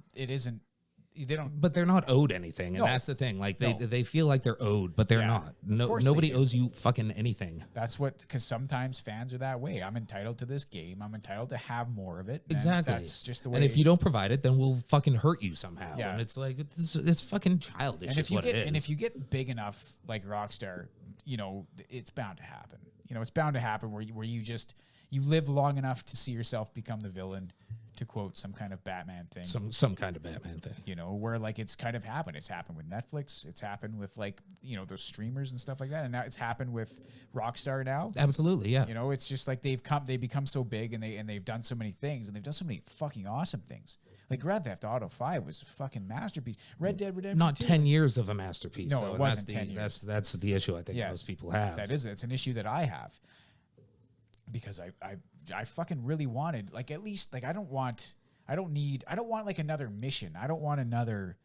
don't. But they're not owed anything, and No. that's the thing. Like No. they feel like they're owed, but they're Yeah. not. Of course Nobody they do. owes you fucking anything. That's because sometimes fans are that way. I'm entitled to this game. I'm entitled to have more of it. and Exactly. That's just the way. And if you don't provide it, then we'll fucking hurt you somehow. Yeah. And it's like it's fucking childish. and is what it is. if you get big enough like Rockstar, you know, it's bound to happen. You know, it's bound to happen where you live long enough to see yourself become the villain, to quote some kind of Batman thing. some kind of Batman thing. You know, where like it's kind of happened. It's happened with Netflix. It's happened with like, you know, those streamers and stuff like that. And now it's happened with Rockstar now. Absolutely, yeah. You know, it's just like they become so big and they've done so many things and they've done so many fucking awesome things. Like Grand Theft Auto 5 was a fucking masterpiece. Red Dead Redemption Not 2. 10 years of a masterpiece. No, though, it and wasn't that's 10 years. That's the issue I think Yes, most people have. That is, it's an issue that I have because I fucking really wanted, like, at least, like, I don't want like another mission. I don't want another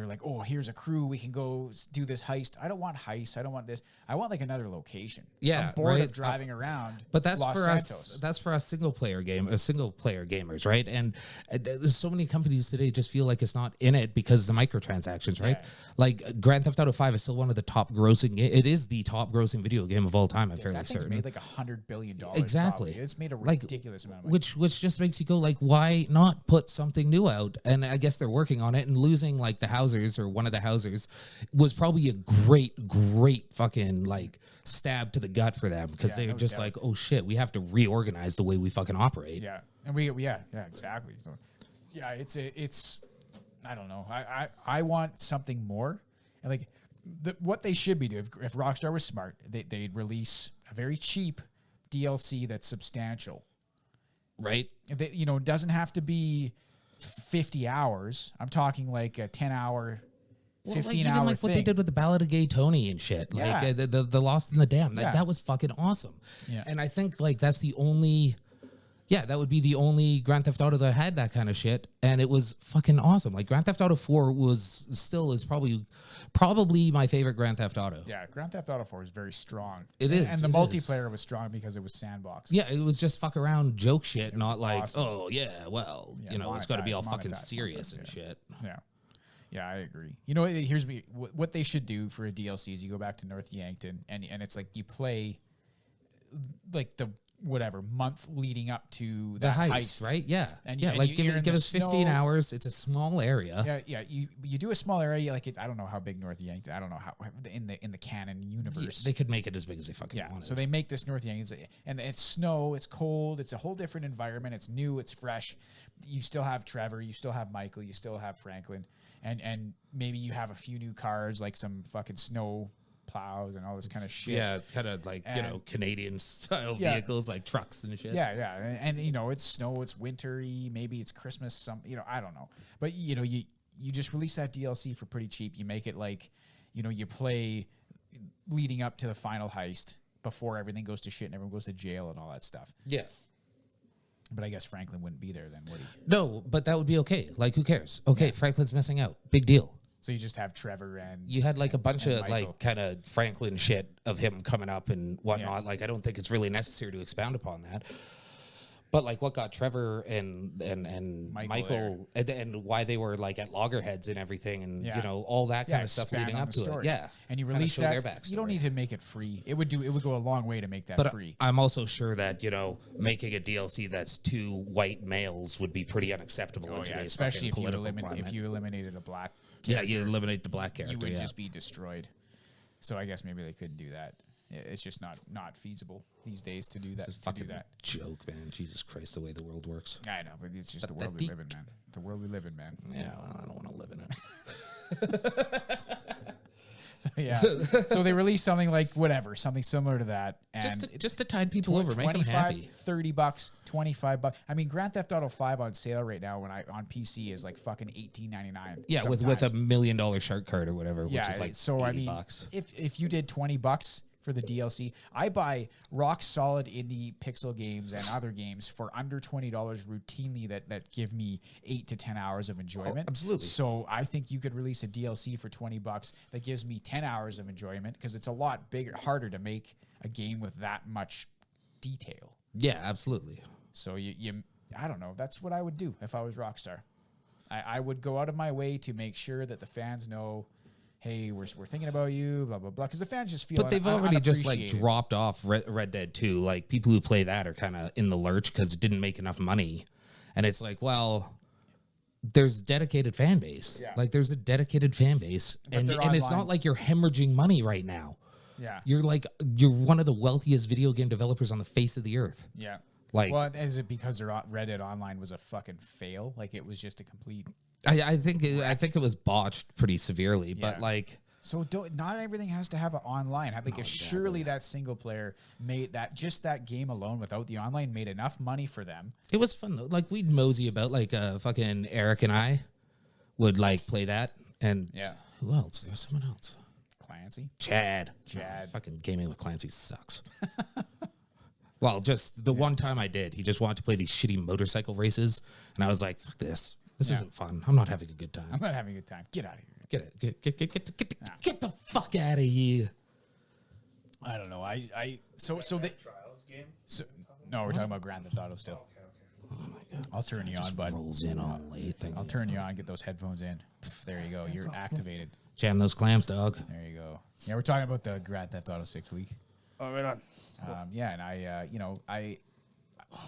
like, oh, here's a crew, we can go do this heist. I don't want heists. I don't want this. I want like another location. Yeah, I'm bored right. of driving around. But that's Los for Santos. us. That's for us single player gamers, right? And there's so many companies today just feel like it's not in it because the microtransactions, right? Yeah. Like Grand Theft Auto 5 is still one of the top grossing. It is the top grossing video game of all time. I'm fairly That thing's certain. made like $100 billion. Exactly. Probably. It's made a Like, ridiculous amount of money. which just makes you go like, why not put something new out? And I guess they're working on it, and losing like the Housers or one of the Housers was probably a great fucking like stab to the gut for them because Yeah, they're no just doubt. like, oh shit, we have to reorganize the way we fucking operate. Yeah, and exactly. So, yeah, it's I don't know. I want something more, and like what they should be doing if Rockstar was smart, they'd release a very cheap DLC that's substantial. Right? It doesn't have to be 50 hours. I'm talking like a 10-hour, 15-hour even like thing. what they did with the Ballad of Gay Tony and shit. Yeah. Like the Lost in the Dam. Yeah. That was fucking awesome. Yeah. And I think like that's the only. Yeah, that would be the only Grand Theft Auto that had that kind of shit, and it was fucking awesome. Like Grand Theft Auto 4 is probably my favorite Grand Theft Auto. Yeah, Grand Theft Auto 4 is very strong. It is, and the it multiplayer was strong because it was sandbox. Yeah, it was just fuck around joke shit, not like, awesome. oh yeah, well, Yeah, it's got to be all fucking monetize, serious monetize, and yeah. shit. Yeah, I agree. You know, here's what they should do for a DLC is you go back to North Yankton and it's like you play like the whatever month leading up to The that heist, right? Yeah, And yeah, and like you're in give the us 15 snow. hours. It's a small area. Yeah. You do a small area like I don't know how big North Yankton. I don't know how in the canon universe. They could make it as big as they fucking Yeah, wanted. so they make this North Yankton, and it's snow, it's cold, it's a whole different environment, it's new, it's fresh. You still have Trevor, you still have Michael, you still have Franklin, and maybe you have a few new cars, like some fucking snow plows and all this kind of shit. Yeah, kind of like, And- Canadian style Yeah. vehicles like trucks and shit. Yeah. And it's snow, it's wintry, maybe it's Christmas, I don't know. But you just release that DLC for pretty cheap. You make it like, you play leading up to the final heist before everything goes to shit and everyone goes to jail and all that stuff. Yeah. But I guess Franklin wouldn't be there then, would he? No, but that would be okay. Like, who cares? Okay, Franklin's missing out. Big deal. So you just have Trevor and You had like a bunch and of Michael. like kind of Franklin shit of him coming up and whatnot. Yeah. Like, I don't think it's really necessary to expound upon that. But like, what got Trevor and Michael and why they were like at loggerheads and everything, and Yeah. all that kind of stuff expand leading on up the to story. it. Yeah, And you Kinda release show that. their backstory. You don't need to make it free. It would go a long way to make that But free. I'm also sure that making a DLC that's 2 white males would be pretty unacceptable in today's especially fucking if political climate. you eliminated a black. Yeah, you eliminate the black You character. would yeah. just be destroyed. So I guess maybe they couldn't do that. It's just not feasible these days to do that. fucking joke, man. Jesus Christ, the way the world works. I know, but it's just the But world the we live in, man. The world we live in, man. Yeah, I don't want to live in it. Yeah. So they release something like something similar to that, and just to tide people over, make them happy. $30, $25. I mean, Grand Theft Auto 5 on sale right now on PC is like fucking $18.99. Yeah, with a $1 million shark card or whatever, which is like so I mean, $80. if you did $20 for the DLC, I buy rock solid indie pixel games and other games for under $20 routinely that give me 8 to 10 hours of enjoyment. absolutely. So I think you could release a DLC for $20 that gives me 10 hours of enjoyment, because it's a lot harder to make a game with that much detail. Yeah, absolutely. So I don't know. That's what I would do if I was Rockstar. I would go out of my way to make sure that the fans know, hey, we're thinking about you, blah, blah, blah. Because the fans just feel But they've already just like unappreciated. dropped off Red Dead 2. Like, people who play that are kind of in the lurch because it didn't make enough money. And it's like, well, there's dedicated fan base. Yeah. Like, there's a dedicated fan base. And they're it's online. not like you're hemorrhaging money right now. Yeah. You're one of the wealthiest video game developers on the face of the earth. Yeah. Like- well, is it because their Red Dead Online was a fucking fail? Like, it was just a complete... I think it was botched pretty severely, but Yeah. like, So not everything has to have an online. I think if surely that single player made that game alone without the online made enough money for them. it was fun though. Like, we'd mosey about, like, fucking Eric and I would like play that, and Yeah. who else? There was someone else. Clancy. Chad. Fucking gaming with Clancy sucks. Well, just the one time I did, he just wanted to play these shitty motorcycle races, and I was like, "Fuck this! This Yeah. isn't fun. I'm not having a good I'm time. not having a good time. Get out of here. Get the fuck out of here." I don't know. So no, we're talking about Grand Theft Auto still. I'll turn you on, bud. Rolls in all late. I'll turn you on. Get those headphones in. Pff, there you go. You're activated. Jam those clams, dog. There you go. Yeah, we're talking about the Grand Theft Auto 6 leak. Oh, right on. Yeah, and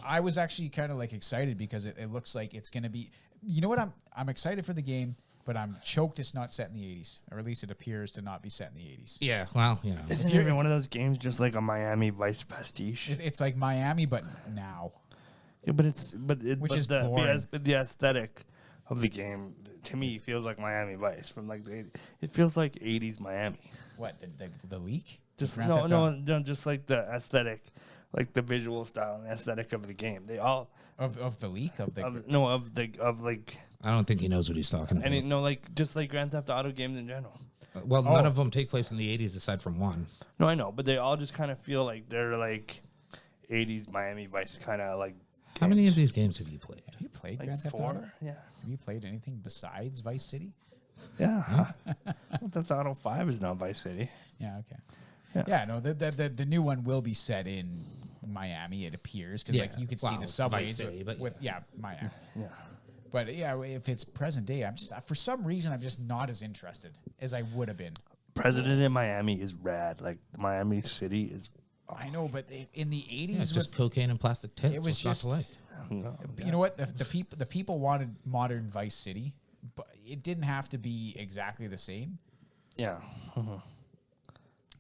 I was actually kind of like excited because it looks like it's gonna be. You know what? I'm excited for the game, but I'm choked it's not set in the 80s, or at least it appears to not be set in the 80s. Yeah, well, Isn't you're- even one of those games just like a Miami Vice pastiche? It's like Miami, but now. Yeah, but is boring. the aesthetic of the game to me feels like Miami Vice from like it feels like 80s Miami. What the leak? Just Grand no, Theft no, Auto? no, just like the aesthetic, like the visual style and aesthetic of the game. They all Of the leak of the. of like I don't think he knows what he's talking about. any like just like Grand Theft Auto games in general. Well, none of them take place in the 80s aside from one. No, I know, but they all just kind of feel like they're like 80s Miami Vice kind of like. How many of these games have you played? Have you played Like Grand Theft Auto? 4? Yeah. Have you played anything besides Vice City? Yeah. Grand Theft Auto 5 is not Vice City. Yeah. Okay. Yeah. Yeah. No. The new one will be set in Miami. It appears because like you could see Well, the it's subways Vice City, but with Miami. Yeah. But yeah, if it's present day, I'm just for some reason I'm just not as interested as I would have been. President in Miami is rad. Like Miami City is. I know, but in the 80s, It's just cocaine and plastic tits. it was What's not just. to like? No, You know what? The people wanted modern Vice City, but it didn't have to be exactly the same. yeah.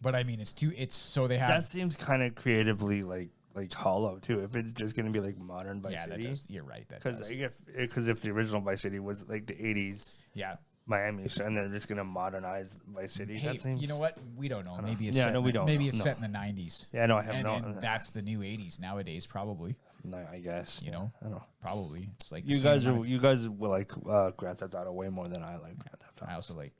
But I mean, it's so they have. That seems kind of creatively like hollow too. If it's just gonna be like modern Vice yeah, that City. does. You're right. That does. Because if the original Vice City was like the 80s, Yeah. Miami, so, and they're just gonna modernize Vice City. Hey, That seems. you know what? We don't know. Maybe it's Yeah, set no, in we the- don't Maybe know. it's No. set in the 90s. Yeah, no, I have and, no. and that's the new 80s nowadays, probably. No, I guess. You know, I don't know. probably. It's like You the same guys amount are of- you guys will like Grand Theft Auto way more than I like Grand Theft Auto. I also like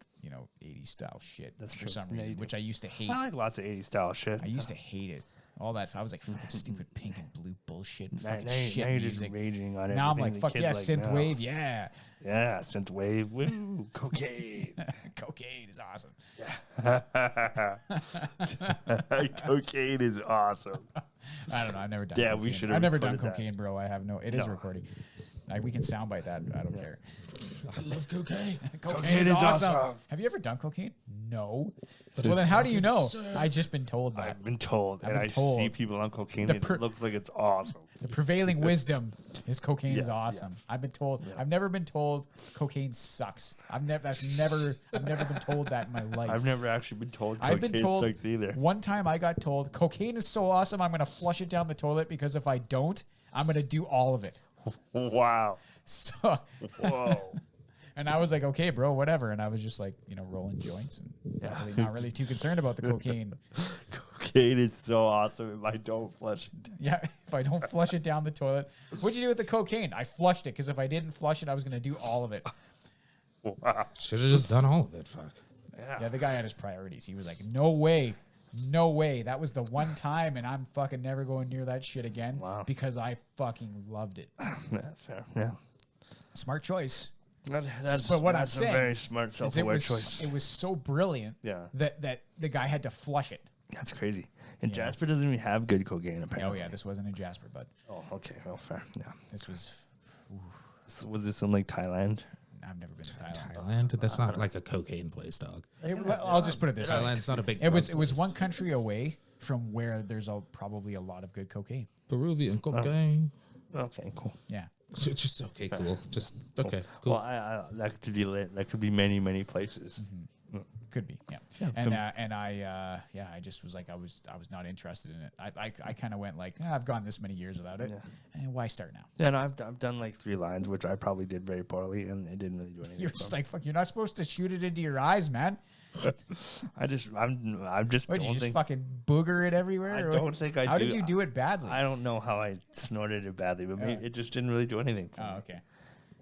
80s style shit. That's for true. some Yeah, reason, you do. which I used to hate. I like lots of 80s style shit. I used to hate it. All that I was like fucking stupid pink and blue bullshit and Now, fucking now shit you're just music. raging on it. Now I'm like, fuck yeah, synth now. wave, yeah. Yeah, synthwave. Woo, cocaine. Cocaine is awesome. Cocaine is awesome. I don't know. I've never done. Yeah, cocaine. we should I've have never done recorded that. cocaine, bro. I have no. It is No. recording. Like we can soundbite that. I don't care. I love cocaine. Cocaine is awesome. Have you ever done cocaine? No. Well, then how do you know? I just been told that. I've been told, I've and been I told. see people on cocaine. The It looks like it's awesome. The prevailing wisdom is cocaine is Yes, awesome. yes. I've been told. I've never been told cocaine sucks. I've never been told that in my life. I've never actually been told I've cocaine been told sucks either. one time I got told cocaine is so awesome I'm gonna flush it down the toilet because if I don't, I'm gonna do all of it. Wow. So Whoa. and I was like, okay, bro, whatever. And I was just like, rolling joints and not really too concerned about the cocaine. Cocaine is so awesome if I don't flush it. Yeah, if I don't flush it down the toilet. What'd you do with the cocaine? I flushed it because if I didn't flush it, I was gonna do all of it. Wow. Should have just done all of it. Fuck. Yeah, the guy had his priorities. He was like, no way. No way. That was the one time, and I'm fucking never going near that shit again Wow. because I fucking loved it. Yeah, fair. Yeah. Smart choice. That's But what I'm that's saying a very smart, Is self-aware choice. it was so brilliant Yeah. that the guy had to flush it. That's crazy. And Yeah. Jasper doesn't even have good cocaine, Oh apparently. yeah, this wasn't in Jasper, but Oh, okay. Well, fair. Yeah. this was. Was this in like Thailand? I've never been to Thailand. Thailand? That's not like a cocaine place, dog. I'll just put it this way: Thailand's not a big. it was drug place. one country away from where there's probably a lot of good cocaine. Peruvian cocaine. Okay, cool. Yeah. Just okay, cool. Just okay, cool. Well, I that could be lit. That could be many, many places. Could be, yeah. And I just was like, I was not interested in it. I kind of went like, I've gone this many years without it, and why start now? Yeah, no, I've done like 3 lines, which I probably did very poorly, and it didn't really do anything. You're for just me. like, fuck, you're not supposed to shoot it into your eyes, man. I'm just What, you don't just think. fucking booger it everywhere? I or don't what? think I How do. did you do it badly? I don't know how I snorted it badly, but maybe it just didn't really do anything. For me. Oh, okay.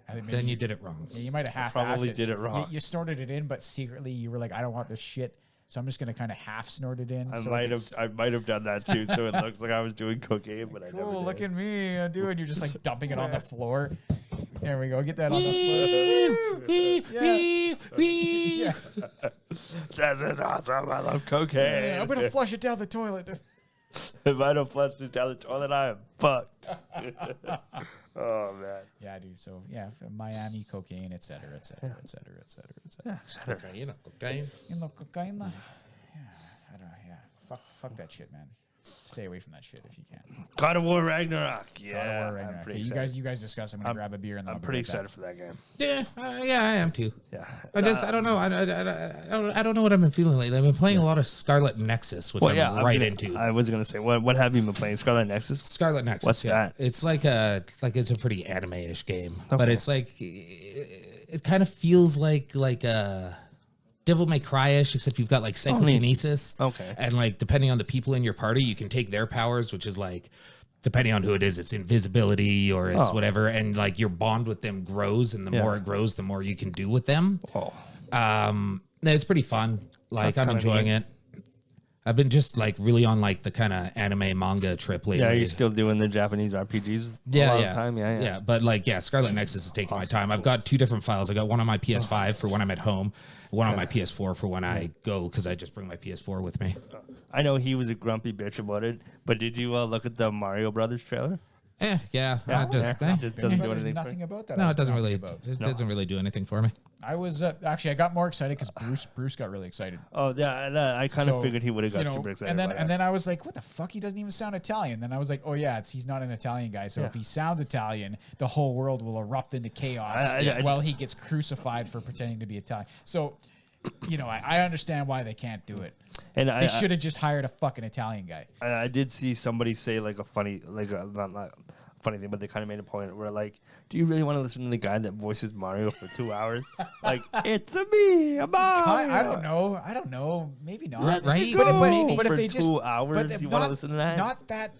I think Then maybe you did it wrong. yeah, you might have half probably did it wrong. You snorted it in, but secretly you were like, I don't want this shit, so I'm just gonna kind of half snort it in. I so might have it's- I might have done that too, so it looks like I was doing cocaine, but I never Cool, did. look at me, I do it. You're just like dumping it on the floor. There we go. Get that on the floor. Yeah. This is awesome. I love cocaine. Yeah, I'm gonna flush it down the toilet. If I don't flush this down the toilet, I am fucked. Oh man. Yeah, dude. So yeah, Miami, cocaine, et cetera, et cetera, et cetera, et cetera, et cetera. Cocaine, cocaine. You know, cocaine. Yeah, I don't know. Yeah, fuck that shit, man. Stay away from that shit if you can. God of War Ragnarok. God of Yeah, War Ragnarok. I'm pretty Okay, excited. you guys discuss. I'm gonna grab a beer and then I'm I'll be pretty right back. excited for that game. Yeah, I am too. Yeah. I don't know. I don't know what I've been feeling lately. I've been playing a lot of Scarlet Nexus, which I'm right into. I was gonna say, what have you been playing? Scarlet Nexus. Scarlet Nexus. What's that? It's like it's a pretty anime-ish game, but Okay. it's like it kind of feels like a Devil May Cry-ish, except you've got like psychokinesis. Okay. And like depending on the people in your party, you can take their powers, which is like depending on who it is, it's invisibility or it's whatever, and like your bond with them grows, and the more it grows, the more you can do with them. Oh, It's pretty fun. Like That's I'm kinda enjoying neat. it. I've been just like really on like the kind of anime manga trip lately. yeah. Are you still doing the Japanese RPGs? Yeah, a lot yeah. Of time? Yeah. But like, Scarlet Nexus is taking my time. I've got 2 different files. I got one on my PS5 for when I'm at home, one on my PS4 for when I go, because I just bring my PS4 with me. I know he was a grumpy bitch about it, but did you look at the Mario Brothers trailer? Yeah. Yeah, just doesn't do There's anything. For nothing you? about that. No, I it was doesn't grumpy really. about. It doesn't really do anything for me. I was actually I got more excited because Bruce got really excited. Oh yeah, I kind of So, figured he would have got you know, super excited. And then by and that. then I was like, what the fuck? He doesn't even sound Italian. Then I was like, oh yeah, he's not an Italian guy. So if he sounds Italian, the whole world will erupt into chaos while he gets crucified for pretending to be Italian. So, I understand why they can't do it. And They should have just hired a fucking Italian guy. I did see somebody say like a funny, like a funny thing, but they kind of made a point where like, do you really want to listen to the guy that voices Mario for 2 hours? Like, it's a me, a Mario. I don't know. I don't know. Maybe not. Let Right? it But- go but if for they just 2 hours, but you want to not- listen to that? Not that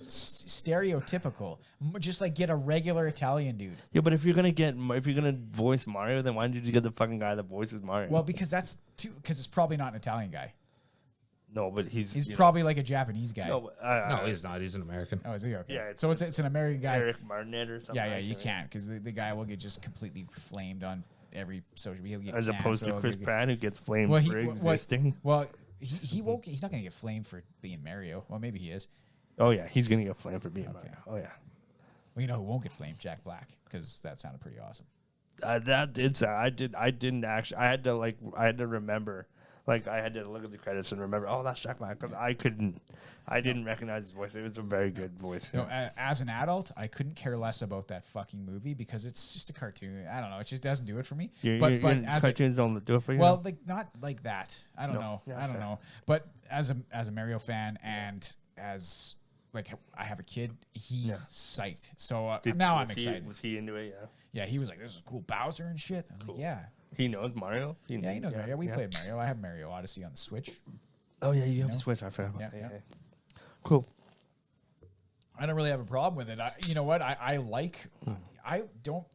stereotypical. Just like get a regular Italian dude. Yeah, but if you're gonna voice Mario, then why didn't you get the fucking guy that voices Mario? Well, because it's probably not an Italian guy. no, but he's He's you know, probably like a Japanese guy. no, but, No, he's not. He's an American. Oh, is he? Okay. Yeah, so it's an American guy. Eric Martinet or something. Yeah, like you that. can't because the guy will get just completely flamed on every social media. As opposed to Chris Pratt, who gets flamed Well, for he- existing. Well, he won't. He's not gonna get flamed for being Mario. Well, maybe he is. Oh yeah, he's gonna get flamed for being Okay. Mario. Oh yeah. Well, you know who won't get flamed? Jack Black, because that sounded pretty awesome. That did sound. I didn't actually. I had to remember. Like I had to look at the credits and remember. Oh, that's Jack Black. 'Cause I didn't recognize his voice. It was a very good voice. You know, as an adult, I couldn't care less about that fucking movie because it's just a cartoon. I don't know. It just doesn't do it for me. But as a, cartoons don't do it for you. well, like not like that. I don't No. know. Yeah, I don't fair. know. But as a Mario fan and as like I have a kid, he's Yeah. psyched. So Did- now I'm was he- excited. Was he into it? Yeah. Yeah, he was like, "This is cool, Bowser and shit." I'm like, yeah, He knows Mario. yeah, he knows Mario. Yeah, we played Mario. I have Mario Odyssey on the Switch. Oh yeah, you have know? a Switch. I forgot about Yeah, that. yeah. Yeah. Cool. I don't really have a problem with it. You know what? I like. I don't.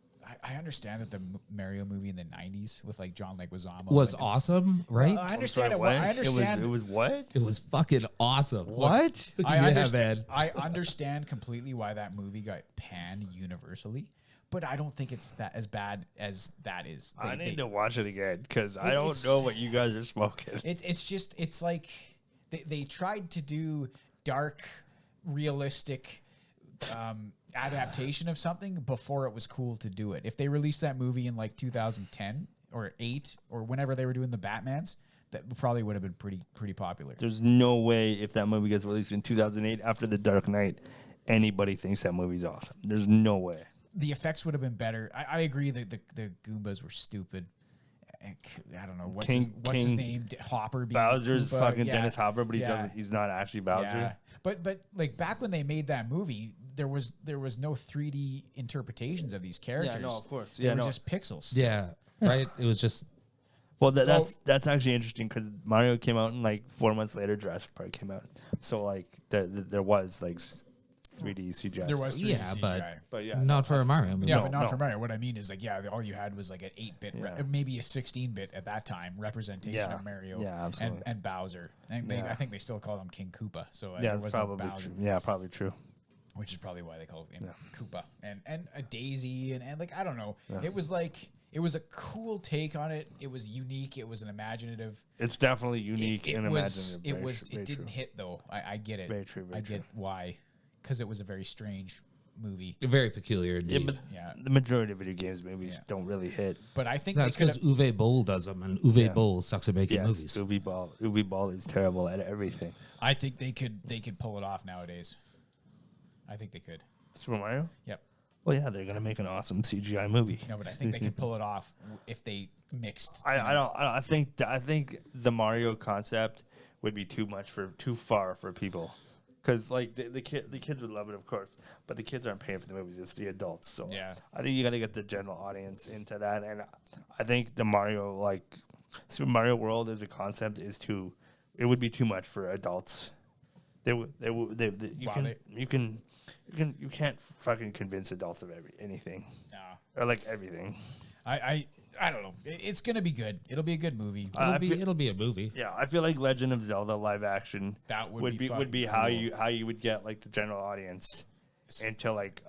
I understand that the Mario movie in the '90s with like John Leguizamo Was like, awesome, right? I understand it. What? I understand. It was what? It was fucking awesome. What? I Yeah, understand. man. I understand completely why that movie got panned universally, but I don't think it's that as bad as that is. I need to watch it again because I don't it's- know what you guys are smoking. It's like they tried to do dark, realistic adaptation of something before it was cool to do it. If they released that movie in like 2010 or 8 or whenever they were doing the Batmans, that probably would have been pretty popular. There's no way if that movie gets released in 2008 after The Dark Knight, anybody thinks that movie's awesome. There's no way. The effects would have been better. I agree that the Goombas were stupid. I don't know what's his name. Hopper. Being Bowser's Koopa. fucking Yeah. Dennis Hopper, but he Yeah. doesn't. He's not actually Bowser. Yeah. But like back when they made that movie, there was no 3D interpretations of these characters. no, of course. They Yeah, were no. just pixels. Yeah, right. It was just Well, that's actually interesting because Mario came out and like 4 months later, Jurassic Park came out. So like there was like 3D CGI. There was 3D yeah, CGI. but yeah, not for a Mario movie. Yeah, No, but not no. for Mario. What I mean is like, yeah, all you had was like an 8-bit, Yeah. maybe a 16-bit at that time representation Yeah. of Mario Yeah, absolutely. and Bowser. And Yeah. I think they still call him King Koopa. So yeah, there that's was no probably Bowser, true. Yeah, probably true. which is probably why they call him Koopa. And a Daisy and like, I don't know. It was like, it was a cool take on it. It was unique. It was an imaginative. It's definitely unique and imaginative. It didn't hit though. I get it. Very true, very I get why, because it was a very strange movie. very peculiar. Yeah, Indeed. but Yeah. the majority of video games movies Yeah. don't really hit. But I think That's they could because have. Uwe Boll does them, and Uwe Yeah. Boll sucks at making Yes, movies. Uwe Ball is terrible at everything. I think they could pull it off nowadays. I think they could. Super Mario? Yep. Well, yeah, they're gonna make an awesome CGI movie. No, but I think they could pull it off if they mixed. I think the Mario concept would be too far for people, because like the kids would love it, of course, but the kids aren't paying for the movies; it's the adults. So Yeah. I think you got to get the general audience into that, and I think the Mario Super Mario World as a concept it would be too much for adults. You can't fucking convince adults of anything No. or like everything. I don't know. It's gonna be good. It'll be a good movie. It'll be a movie. Yeah, I feel like Legend of Zelda live action That would would be be fucking how cool. you would get like the general audience into like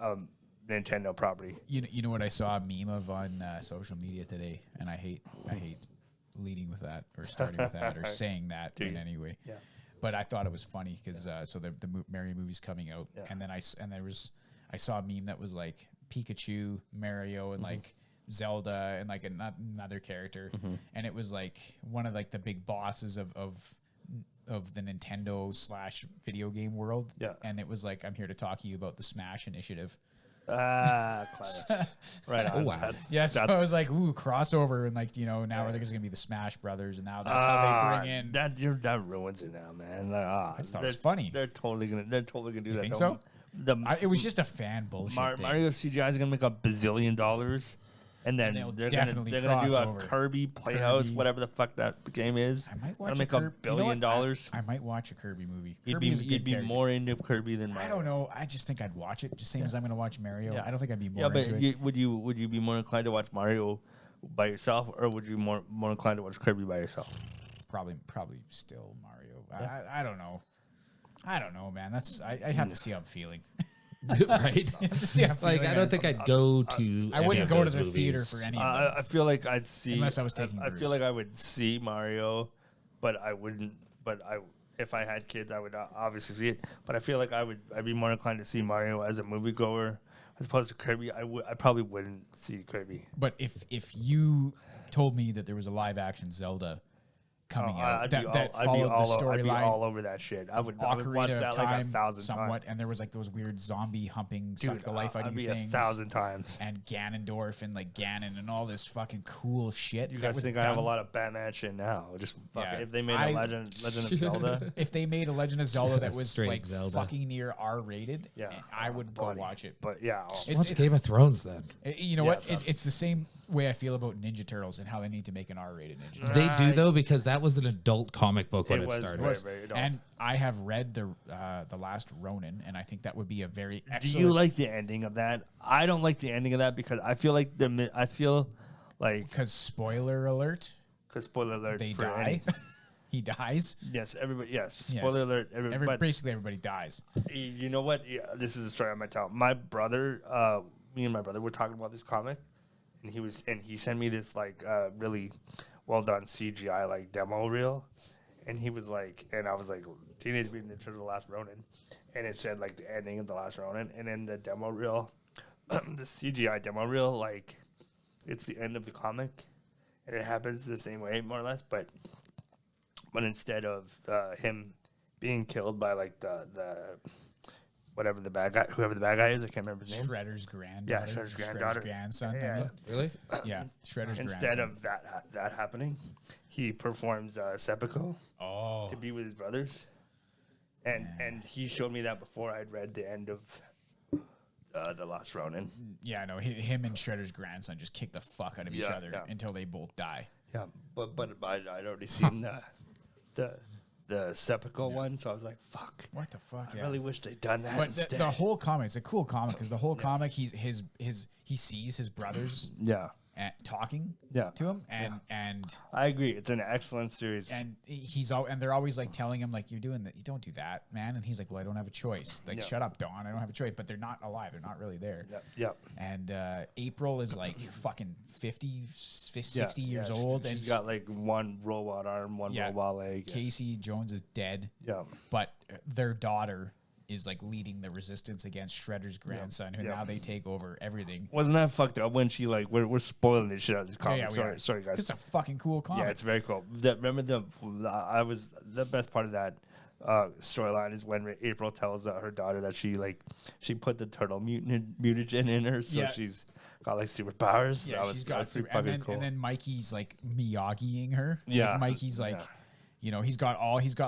Nintendo property. You know what I saw a meme of on social media today, and I hate leading with that or starting with that or saying that in you? any way. Yeah. But I thought it was funny because so the Mario movie's coming out, Yeah. and then I saw a meme that was like Pikachu, Mario, and like Zelda and like another character, and it was like one of like the big bosses of the Nintendo / video game world. Yeah. And it was like, I'm here to talk to you about the Smash Initiative. Clever. Right on. Oh, wow. Yes, so I that's- was like, ooh, crossover, and like now there's gonna be the Smash Brothers, and now that's how they bring in. that ruins it now, man. Like, I just thought it was funny. They're totally gonna do that. think though. so? It was just a fan bullshit thing. Mario CGI is gonna make $1 billion, and then they'll they're definitely gonna do a cross over. Kirby Playhouse, Kirby. whatever the fuck that game is. I might watch That'll make $1 billion. I might watch a Kirby movie. You'd Kirby is a be good character. more into Kirby than Mario. I don't know. I just think I'd watch it, just same as I'm going to watch Mario. Yeah. I don't think I'd be more Yeah, but into it. would you be more inclined to watch Mario by yourself, or would you more inclined to watch Kirby by yourself? Probably still Mario. I don't know. I don't know, man. I'd have to see how I'm feeling. Right? have to see how I'm Like, feeling, I man. don't think I'd go to. I any wouldn't of go to those the theater movies. for any of them. I feel like I'd see Unless I was taking I Bruce. feel like I would see Mario, but I wouldn't. But if I had kids, I would obviously see it. But I feel like I'd be more inclined to see Mario as a moviegoer as opposed to Kirby. I probably wouldn't see Kirby. But if you told me that there was a live action Zelda coming out that followed the I'd be storyline all over that shit. I would watch Ocarina of that Time, like 1,000 somewhat, times. and there was like those weird zombie humping, suck Dude, the life out I'd of you be things, 1,000 times. and Ganondorf and like Ganon and all this fucking cool shit. You that guys was think I have a done. lot of Batman shit now? Just fucking, Yeah. if they made I- a Legend of Zelda, If they made a Legend of Zelda that was Straight like Zelda. fucking near R-rated, yeah, I would go buddy. watch it. But yeah, Watch Game of Thrones then. You know Yeah, what? that's- It's the same way I feel about Ninja Turtles and how they need to make an R-rated Ninja Turtles. They do though, because that was an adult comic book when It it, was started. very, very adult. And I have read the Last Ronin, and I think that would be a very Do excellent. you like the ending of that? I don't like the ending of that because I feel like Because spoiler alert, because spoiler alert, they for die. any- He dies. yes, everybody. Yes, Yes. spoiler alert. But Basically, everybody dies. you know what? Yeah, this is a story I might tell. My brother, me and my brother were talking about this comic, and he sent me this like really well done CGI like demo reel, and he was like, and I was like, Teenage Mutant Ninja Turtles: The Last Ronin, and it said like the ending of The Last Ronin, and then the demo reel, the CGI demo reel, like it's the end of the comic, and it happens the same way more or less, but instead of him being killed by like the whatever the bad guy, whoever the bad guy is, I can't remember his name. Shredder's granddaughter. Shredder's granddaughter. grandson. Yeah. I mean. Really? Yeah, Shredder's Instead grandson. of that happening, he performs seppuku Oh, to be with his brothers, and he showed me that before I'd read the end of The Last Ronin. yeah, no, him and Shredder's grandson just kick the fuck out of each Yeah, other yeah. until they both die. Yeah, but I'd already seen the seppuku one, so I was like, fuck. What the fuck? I Yeah. really wish they'd done that But instead. the whole comic, it's a cool comic because the whole comic, he sees his brothers yeah, talking Yeah. to him, and I agree. It's an excellent series. and they're always like telling him like, you're doing that, you don't do that, man. And he's like, well, I don't have a choice. Like, Yeah. shut up, Dawn. I don't have a choice. But they're not alive. They're not really there. Yep. And April is like fucking 60 years old, and she's got like one robot arm, one Yeah. robot leg. Casey Jones is dead. Yeah. But their daughter is like leading the resistance against Shredder's grandson, who Yeah. now they take over everything. Wasn't that fucked up when she like we're spoiling this shit out of this comic? we are. Sorry guys. It's a fucking cool comic. Yeah, it's very cool. Remember the best part of that storyline is when April tells her daughter that she put the turtle mutagen in her, so Yeah. she's got like superpowers. Yeah, she's got pretty super, and then Mikey's like Miyagiing her. Yeah. Like, Mikey's like, Yeah. you know, he's got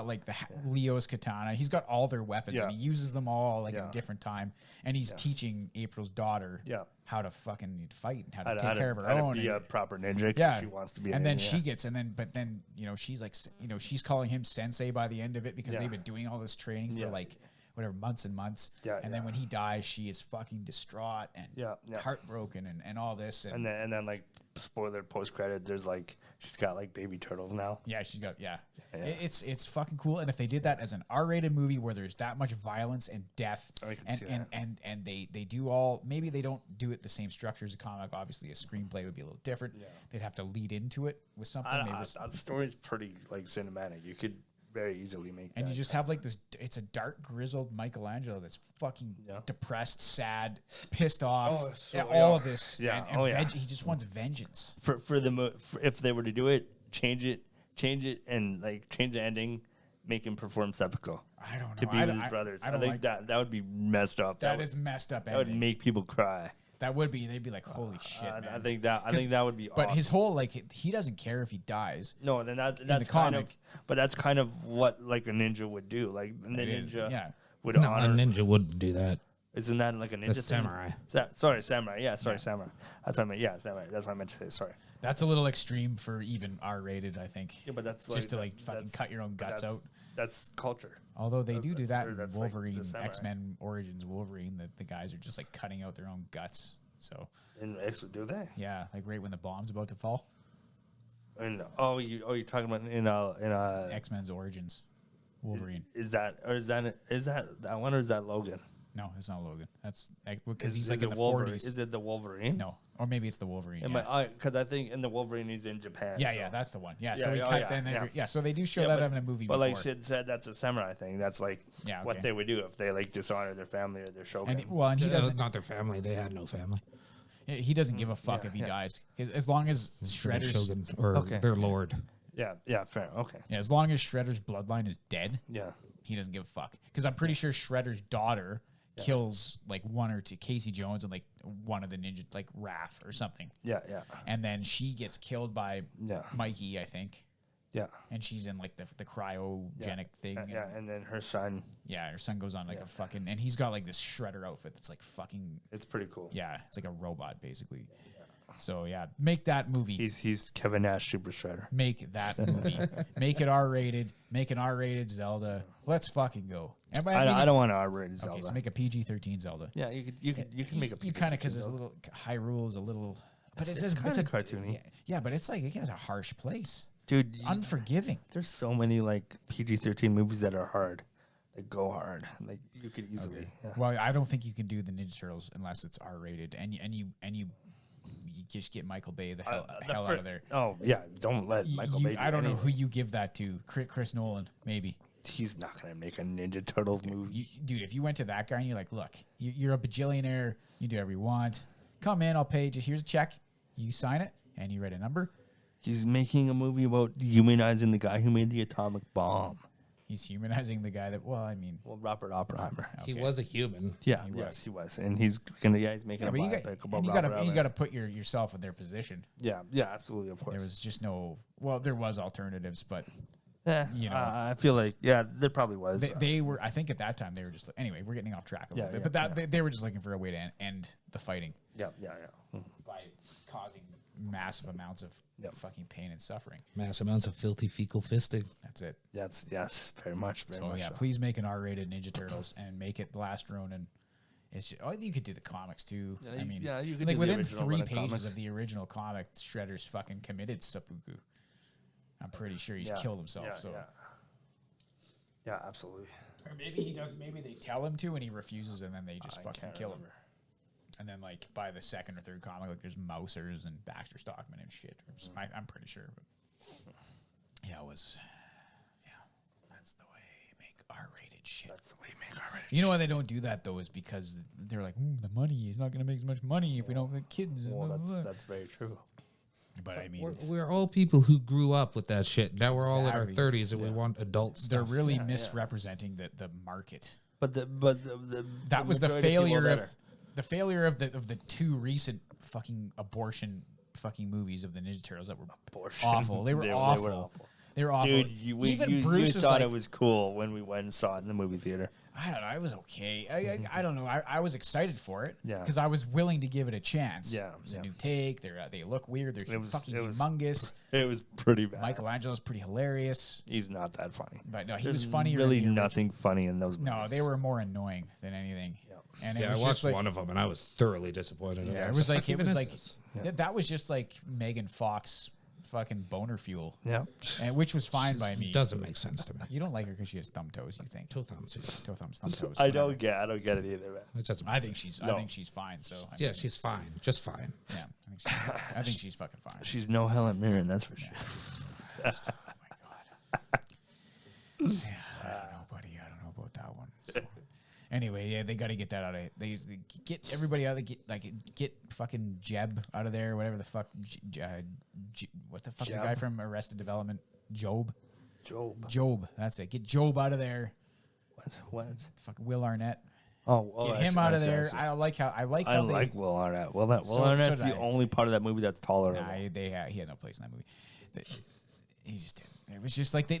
like the Leo's katana. He's got all their weapons, and Yeah. he uses them all like Yeah. at different time. And he's teaching April's daughter Yeah. how to fucking fight and how to how take to, care of her how to own. be and- a proper ninja. 'Cause yeah, she wants to be. and a then ninja. she gets, but then you know she's like, you know, she's calling him sensei by the end of it because Yeah. they've been doing all this training for Yeah. like whatever months and months. Yeah, and then yeah. when he dies, she is fucking distraught and Yeah, yeah. heartbroken and all this. And then like spoiler post credit, there's like she's got like baby turtles now. yeah, she's got Yeah. It's fucking cool. And if they did that as an R-rated movie where there's that much violence and death, I can see that. and they do all, maybe they don't do it the same structure as a comic. Obviously, a screenplay would be a little different. Yeah. They'd have to lead into it with something. Maybe That story's pretty like cinematic. You could very easily make. and that. you just have like this, it's a dark, grizzled Michelangelo that's fucking Yeah. depressed, sad, pissed off, Oh, so- and yeah. all of this. Yeah. And Oh, yeah. he just wants vengeance. for if they were to do it, change it, and like change the ending, make him perform seppuku I don't know. to be with his brothers. I don't think like, that would be messed up. that is messed up that would ending. make people cry. That would be, they'd be like, holy shit, man. I think that would be. But awesome. his whole, like, he doesn't care if he dies. no, then that's the kind of, comic. but that's kind of what like a ninja would do. Like the It is, ninja yeah. would No, a honor. ninja wouldn't do that. Isn't that like a ninja The thing? samurai. Sorry, samurai. Yeah, sorry, samurai. That's what I meant. Yeah, samurai. That's what I meant to say. Sorry. That's a little extreme for even R-rated, I think. Yeah, but that's just to that- like fucking that's- cut your own but guts that's- out. That's culture. Although they do that's- that or in that's like the Wolverine, samurai. X-Men Origins Wolverine, that the guys are just like cutting out their own guts. So And do they? yeah, like right when the bomb's about to fall. And you're talking about in X-Men's Origins Wolverine. is that that one or is that Logan? No, it's not Logan. That's because Is- he's is like it in the Wolverine? 40s. Is it the Wolverine? No, or maybe it's the Wolverine. Am Yeah. I? Because I think in the Wolverine he's in Japan. Yeah, so. yeah, that's the one. Yeah, Yeah, so he oh, cut yeah, then. yeah. Yeah, so they do show Yeah, that but- in a movie But before. like Sid said, that's a samurai thing. That's like Yeah, what okay. they would do if they like dishonor their family or their shogun. and he doesn't. Not their family. They had no family. He doesn't give a fuck if he yeah. dies, 'cause as long as Their Shredder's shogun or Okay. their lord. yeah, fair. Okay. yeah, as long as Shredder's bloodline is dead, Yeah. he doesn't give a fuck. Because I'm pretty sure Shredder's daughter kills like one or two, Casey Jones and like one of the ninja, like Raph or something, Yeah. and then she gets killed by Yeah. Mikey, I think, Yeah. and she's in like the cryogenic thing. Yeah. And then her son. Yeah, her son goes on like a fucking, and he's got like this Shredder outfit that's like fucking, It's pretty cool. yeah, it's like a robot basically. So yeah, make that movie. He's Kevin Nash Super Shredder. Make that movie. Make it R-rated. Make an R-rated Zelda. Let's fucking go. And by- I don't want to R-rated Okay, Zelda. so make a PG-13 Zelda. Yeah, you can make a. You kind of because it's a little Hyrule is a little, but It's it's kinda cartoony. Yeah, but it's like it has a harsh place. Dude, It's unforgiving. there's so many like PG-13 movies that are hard, that go hard. Like you could easily. Yeah. Well, I don't think you can do the Ninja Turtles unless it's R-rated, and you just get Michael Bay the hell, out of there. Oh yeah, don't let Michael Bay. Do I don't know anything. who you give that to. Chris Nolan, maybe. He's not gonna make a Ninja Turtles movie. Dude, if you went to that guy and you're like, look, you're a bajillionaire, you do whatever you want. Come in, I'll pay you. Here's a check. You sign it, and you write a number. He's making a movie about humanizing the guy who made the atomic bomb. He's humanizing the guy that. Well, I mean, Well, Robert Oppenheimer. He okay. was a human. Yeah, He yes, was. he was, and he's making Yeah, a but biopic about you Robert got Oppenheimer. to put yourself in their position. Yeah, absolutely, of course. There was just no. Well, there was alternatives, but you know. I feel like there probably was. they were. I think at that time they were just. Anyway, we're getting off track a little Yeah, bit, yeah, but they were just looking for a way to end the fighting yeah. by causing massive amounts of Yep. fucking pain and suffering. Mass amounts of filthy fecal fisting. That's it. That's yes, very much. Very So much yeah, so. please make an R-rated Ninja Turtles and make it The Last Ronin. It's just, you could do the comics too. Yeah, I mean, you could like do the within original 3 run of pages comics. of the original comic, Shredder's fucking committed seppuku. I'm pretty sure he's Yeah, killed himself. Yeah, so, yeah, absolutely. or maybe he does. Maybe they tell him to, and he refuses, and then they just I fucking can't kill him. remember. And then, like by the second or third comic, like there's Mousers and Baxter Stockman and shit. I'm pretty sure. But yeah, it was. Yeah, that's the way you make R-rated shit. That's the way you make R-rated. You know why they don't do that though is because they're like, the money is not going to make as much money if we don't get kids. Well, blah, blah, blah." that's very true. But I mean, We're all people who grew up with that shit. Now we're all in our Exactly. 30s and we want adult they're stuff. really misrepresenting the market. But the That was the majority of people failure that of are- the failure of the 2 recent fucking abortion fucking movies of the Ninja Turtles that were Abortion. awful. They were awful. They were awful. Dude, you Even Bruce was thought like, it was cool when we went and saw it in the movie theater. I don't know. It was okay. I don't know. I was excited for it. Yeah. Because I was willing to give it a chance. Yeah, It was a yeah. new take. They look weird. They're It was- fucking it was- humongous. It was pretty bad. Michelangelo's pretty hilarious. He's not that funny. But no, he There's was funnier. really in the original. nothing funny in those movies. No, they were more annoying than anything. And it Yeah, I was watched just like, one of them and I was thoroughly disappointed. yeah, it "What was the like fuck it even was is like this?" that was just like Megan Fox fucking boner fuel, Yeah. and which was fine by me. Doesn't make sense to me. You don't like her because she has thumb toes. You think Toe thumbs. toe thumbs, thumb toes. I whatever. don't get it either, man. It doesn't I think she's. I No. think she's fine. So I Yeah, mean, she's fine. Just fine. yeah. I think she's fucking fine. She's no Helen Mirren, that's for sure. Oh my god. Yeah, I don't know, buddy. I don't know about that one. So. Anyway, yeah, they got to get that out of. They get everybody out. Get fucking Jeb out of there. Whatever the fuck. What the fuck's the Jeb? guy from Arrested Development? Job. Job. Job. That's it. Get Job out of there. What? Fucking Will Arnett. Oh, Get I him see, out I of see, I there. see. I like how I they. like Will Arnett. Will So Arnett's did the I. only part of that movie that's tolerable. Nah, he had no place in that movie. He just didn't. It was just like they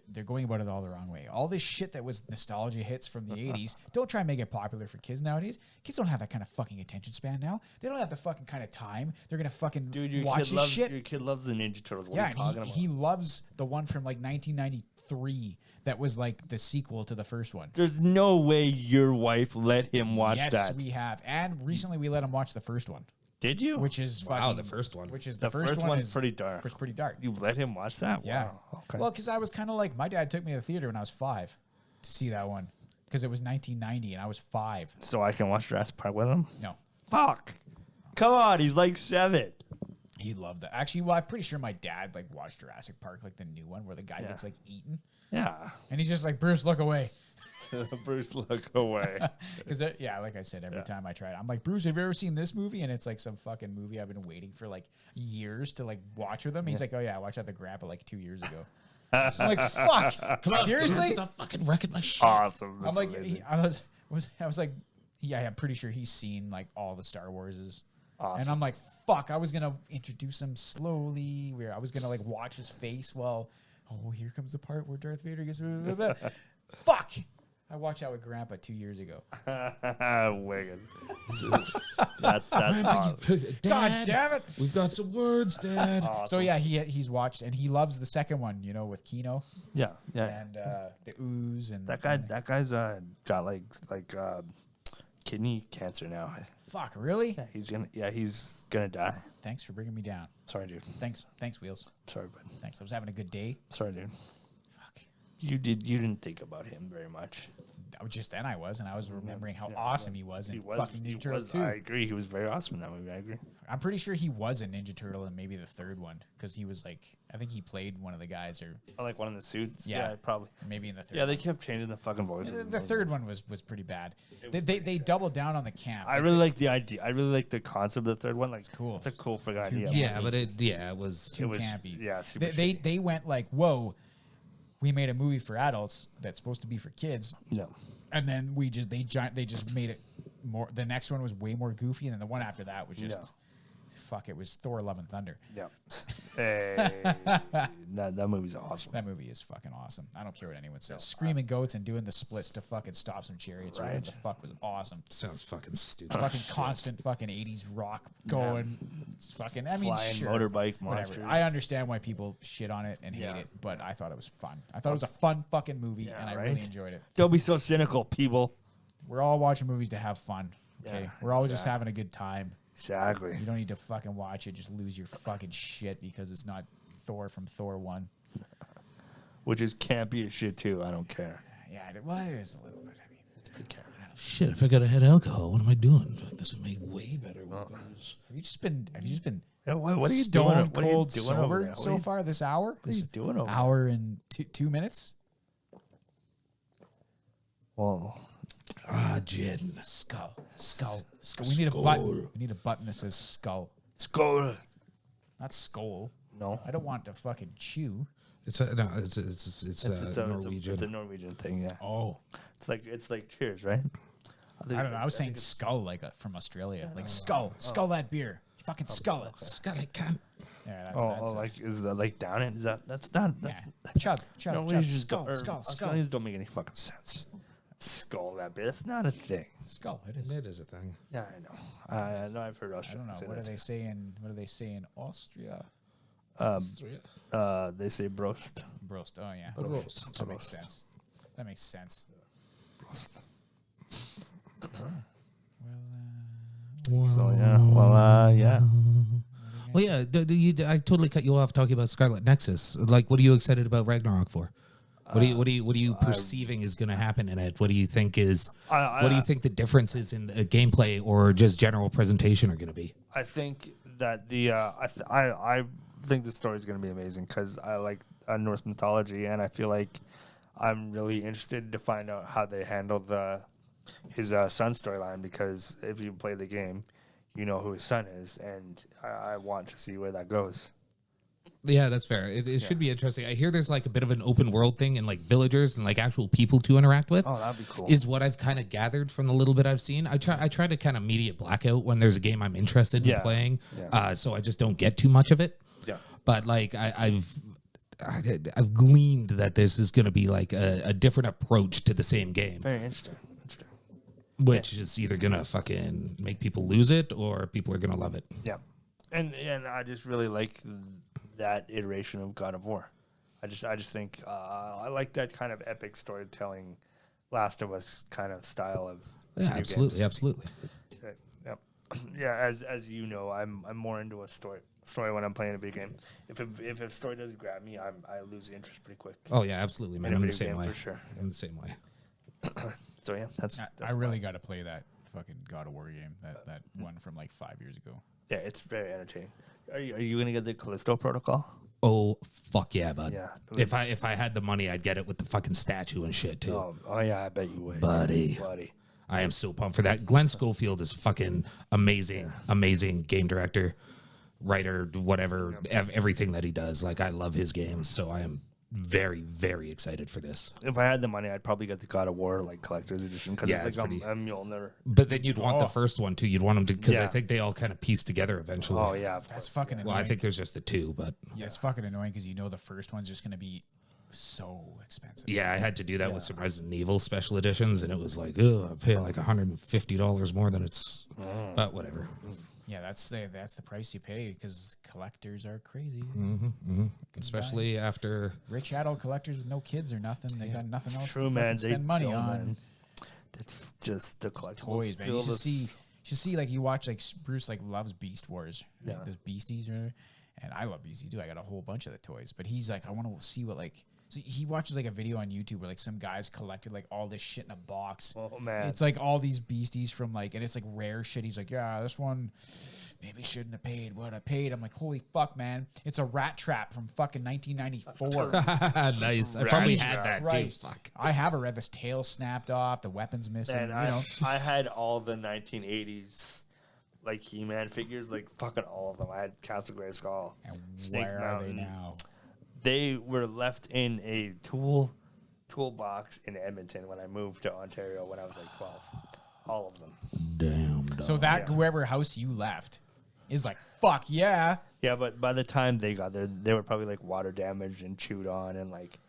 they're going about it all the wrong way. All this shit that was nostalgia hits from the 80s, don't try and make it popular for kids nowadays. Kids don't have that kind of fucking attention span now. They don't have the fucking kind of time. They're going to fucking watch this shit. Your kid loves the Ninja Turtles. What Yeah, are you talking and about? he loves the one from like 1993 that was like the sequel to the first one. There's no way your wife let him watch Yes, that. we have. And recently we let him watch the first one, Did you? which is Wow, fucking, the first one. Which is the first one one's is pretty dark. was pretty dark. You let him watch that? Yeah. Wow. Okay. Well, because I was kind of like, my dad took me to the theater when I was 5 to see that one because it was 1990 and I was 5. So I can watch Jurassic Park with him? No, Fuck. Come on, he's like 7. he loved that. Actually, well, I'm pretty sure my dad like watched Jurassic Park, like the new one where the guy Yeah. gets like eaten, Yeah. and he's just like, Bruce, look away. Bruce, look away. Because yeah, like I said, every time I try it, I'm like, Bruce, have you ever seen this movie? And it's like some fucking movie I've been waiting for like years to like watch with him. He's like, oh yeah, I watched that with Grandpa like 2 years ago. I'm like, fuck, seriously? Stop fucking wrecking my shit. Awesome. I'm That's like, amazing. I was like, yeah, I'm pretty sure he's seen like all the Star Warses. Awesome. And I'm like, fuck, I was gonna introduce him slowly. Where I was gonna like watch his face while, oh, here comes the part where Darth Vader gets. Fuck. I watched that with Grandpa 2 years ago. Wicked. That's awesome. God damn it! We've got some words, Dad. So yeah, he's watched and he loves the second one. You know, with Kino Yeah, yeah. and the ooze and That guy's got like kidney cancer now. Fuck, really? Yeah, he's gonna die. Thanks for bringing me down. Sorry, dude. Thanks, Wheels. Sorry, bud. Thanks. I was having a good day. Sorry, dude. Fuck. You didn't think about him very much. Just then I was, and I was remembering how awesome he was in fucking Ninja Turtles 2. I agree. He was very awesome in that movie. I agree. I'm pretty sure he was a Ninja Turtle in maybe the third one because he was like, I think he played one of the guys or I like one in the suits. Yeah. Probably. maybe in the third. Yeah, they kept changing the fucking voices. The third one was pretty bad. They doubled down on the camp. I really like the idea. I really like the concept of the third one. Like, cool. It's a cool fucking idea. Yeah, but it was. too was- campy. yeah, super They went like, whoa, we made a movie for adults that's supposed to be for kids, Yeah. and then they just made it more. The next one was way more goofy, and then the one after that was just Yeah. fuck. It was Thor: Love and Thunder. Yeah. Hey, that movie's awesome. That movie is fucking awesome. I don't care what anyone says. Screaming goats and doing the splits to fucking stop some chariots or whatever Right. the fuck was awesome. Sounds fucking stupid. Fucking constant fucking 80s rock going. It's fucking, I mean, Flying sure. motorbike Whatever. monsters. I understand why people shit on it and hate Yeah. it, but I thought it was fun. I thought it was a fun fucking movie, Yeah, and I right? really enjoyed it. Don't be so cynical, people. We're all watching movies to have fun. Okay, Yeah, we're all just exactly. having a good time. Exactly. You don't need to fucking watch it. Just lose your fucking shit because it's not Thor from Thor 1. Which is campy as shit too. I don't care. Yeah, well, it is a little bit. I mean, It's pretty campy. Shit, if I gotta hit alcohol, what am I doing? This would make way better. have you just been Yeah, what are you stone doing? What are you cold doing over sober there? What are so you- far this hour? What are you doing over there? Hour and 2 minutes? Well, Jen. Skull. We need a button. We need a button that says skull, skull. not skull. No. I don't want to fucking chew. It's a Norwegian. It's a Norwegian thing. Yeah. Oh, It's like Cheers, right? I don't know. I was saying skull like from Australia, like skull that beer. You fucking skull it. Scully cunt. Yeah, Oh, like is that like down it? Is that's not? That's yeah. Chug. Norwegians Skull. don't- or Australians don't make any fucking sense. Skull that bit. That's not a thing. Skull. It is. It is a thing. Yeah, I know. I know. I've heard I don't Australians know. say What do that. they say in Austria? They say brost. Brost. Oh yeah. Brost. That makes sense. That makes sense. Brost. Well, So yeah. Well, yeah. Well, yeah. I totally cut you off talking about Scarlet Nexus. Like, what are you excited about Ragnarok for? What are you perceiving is going to happen in it? What do you think is? What do you think the differences in the gameplay or just general presentation are going to be? I think that I think the story is going to be amazing because I like Norse mythology, and I feel like I'm really interested to find out how they handle his son storyline, because if you play the game, you know who his son is, and I want to see where that goes. Yeah, that's fair. It should be interesting. I hear there's like a bit of an open world thing and like villagers and like actual people to interact with. Oh, that'd be cool. Is what I've kind of gathered from the little bit I've seen. I try to kind of immediate blackout when there's a game I'm interested in Yeah. playing, Yeah. so I just don't get too much of it. Yeah. But like I've gleaned that this is going to be like a different approach to the same game, Very interesting. which is either going to fucking make people lose it or people are going to love it. Yeah, and I just really like that iteration of God of War. I just think I like that kind of epic storytelling, Last of Us kind of style of Yeah, video absolutely, games. absolutely. Yep. Yeah, as you know, I'm more into a story when I'm playing a video game. If a story doesn't grab me, I lose interest pretty quick. Oh yeah, absolutely, man. In a I'm the video same game, way. for sure. I'm the same way. So yeah, that's I really got to play that fucking God of War game. That one from like 5 years ago. yeah, it's very entertaining. Are you gonna get the Callisto Protocol? Oh fuck yeah, bud. Yeah. If I had the money, I'd get it with the fucking statue and shit too. Oh yeah, I bet you would, Buddy. I am so pumped for that. Glenn Schofield is fucking amazing, amazing game director, writer, whatever, everything that he does. Like I love his games, so I am very, very excited for this. If I had the money, I'd probably get the God of War like collector's edition because Yeah, it's it's like pretty- a Mjolnir. But then you'd want the first one too. You'd want them to because I Yeah. think they all kind of piece together eventually. Oh yeah, of That's course. fucking Well, annoying. I think there's just the two, but yeah, it's fucking annoying because you know the first one's just gonna be so expensive. yeah, I had to do that with some Resident Evil special editions, and it was like, oh, I'm paying like $150 more than it's, but whatever. Yeah, that's the price you pay because collectors are crazy. Especially after Rich adult collectors with no kids or nothing. They got nothing else True, to man. fucking spend money don't, on. man. It's just the collectibles. Toys, man. You should see like you watch like Bruce like loves Beast Wars. Like, Yeah. those beasties, right? And I love beasties too. I got a whole bunch of the toys. But he's like, I want to see what like. So he watches like a video on YouTube where like some guys collected like all this shit in a box. Oh man. It's like all these beasties from like, and it's like rare shit. He's like, yeah, this one maybe shouldn't have paid what I paid. I'm like, holy fuck, man. It's a rat trap from fucking 1994. nice. I probably Jesus had that Christ. too. Fuck. I have a red. This tail snapped off. The weapon's missing. Man, you know. I had all the 1980s like He-Man figures, like fucking all of them. I had Castle Grayskull, And Snake where are they Mountain. now? They were left in a toolbox in Edmonton when I moved to Ontario when I was like 12. All of them. Damn. Dog. So that Yeah. whoever house you left is like, fuck yeah. Yeah, but by the time they got there, they were probably like water damaged and chewed on and like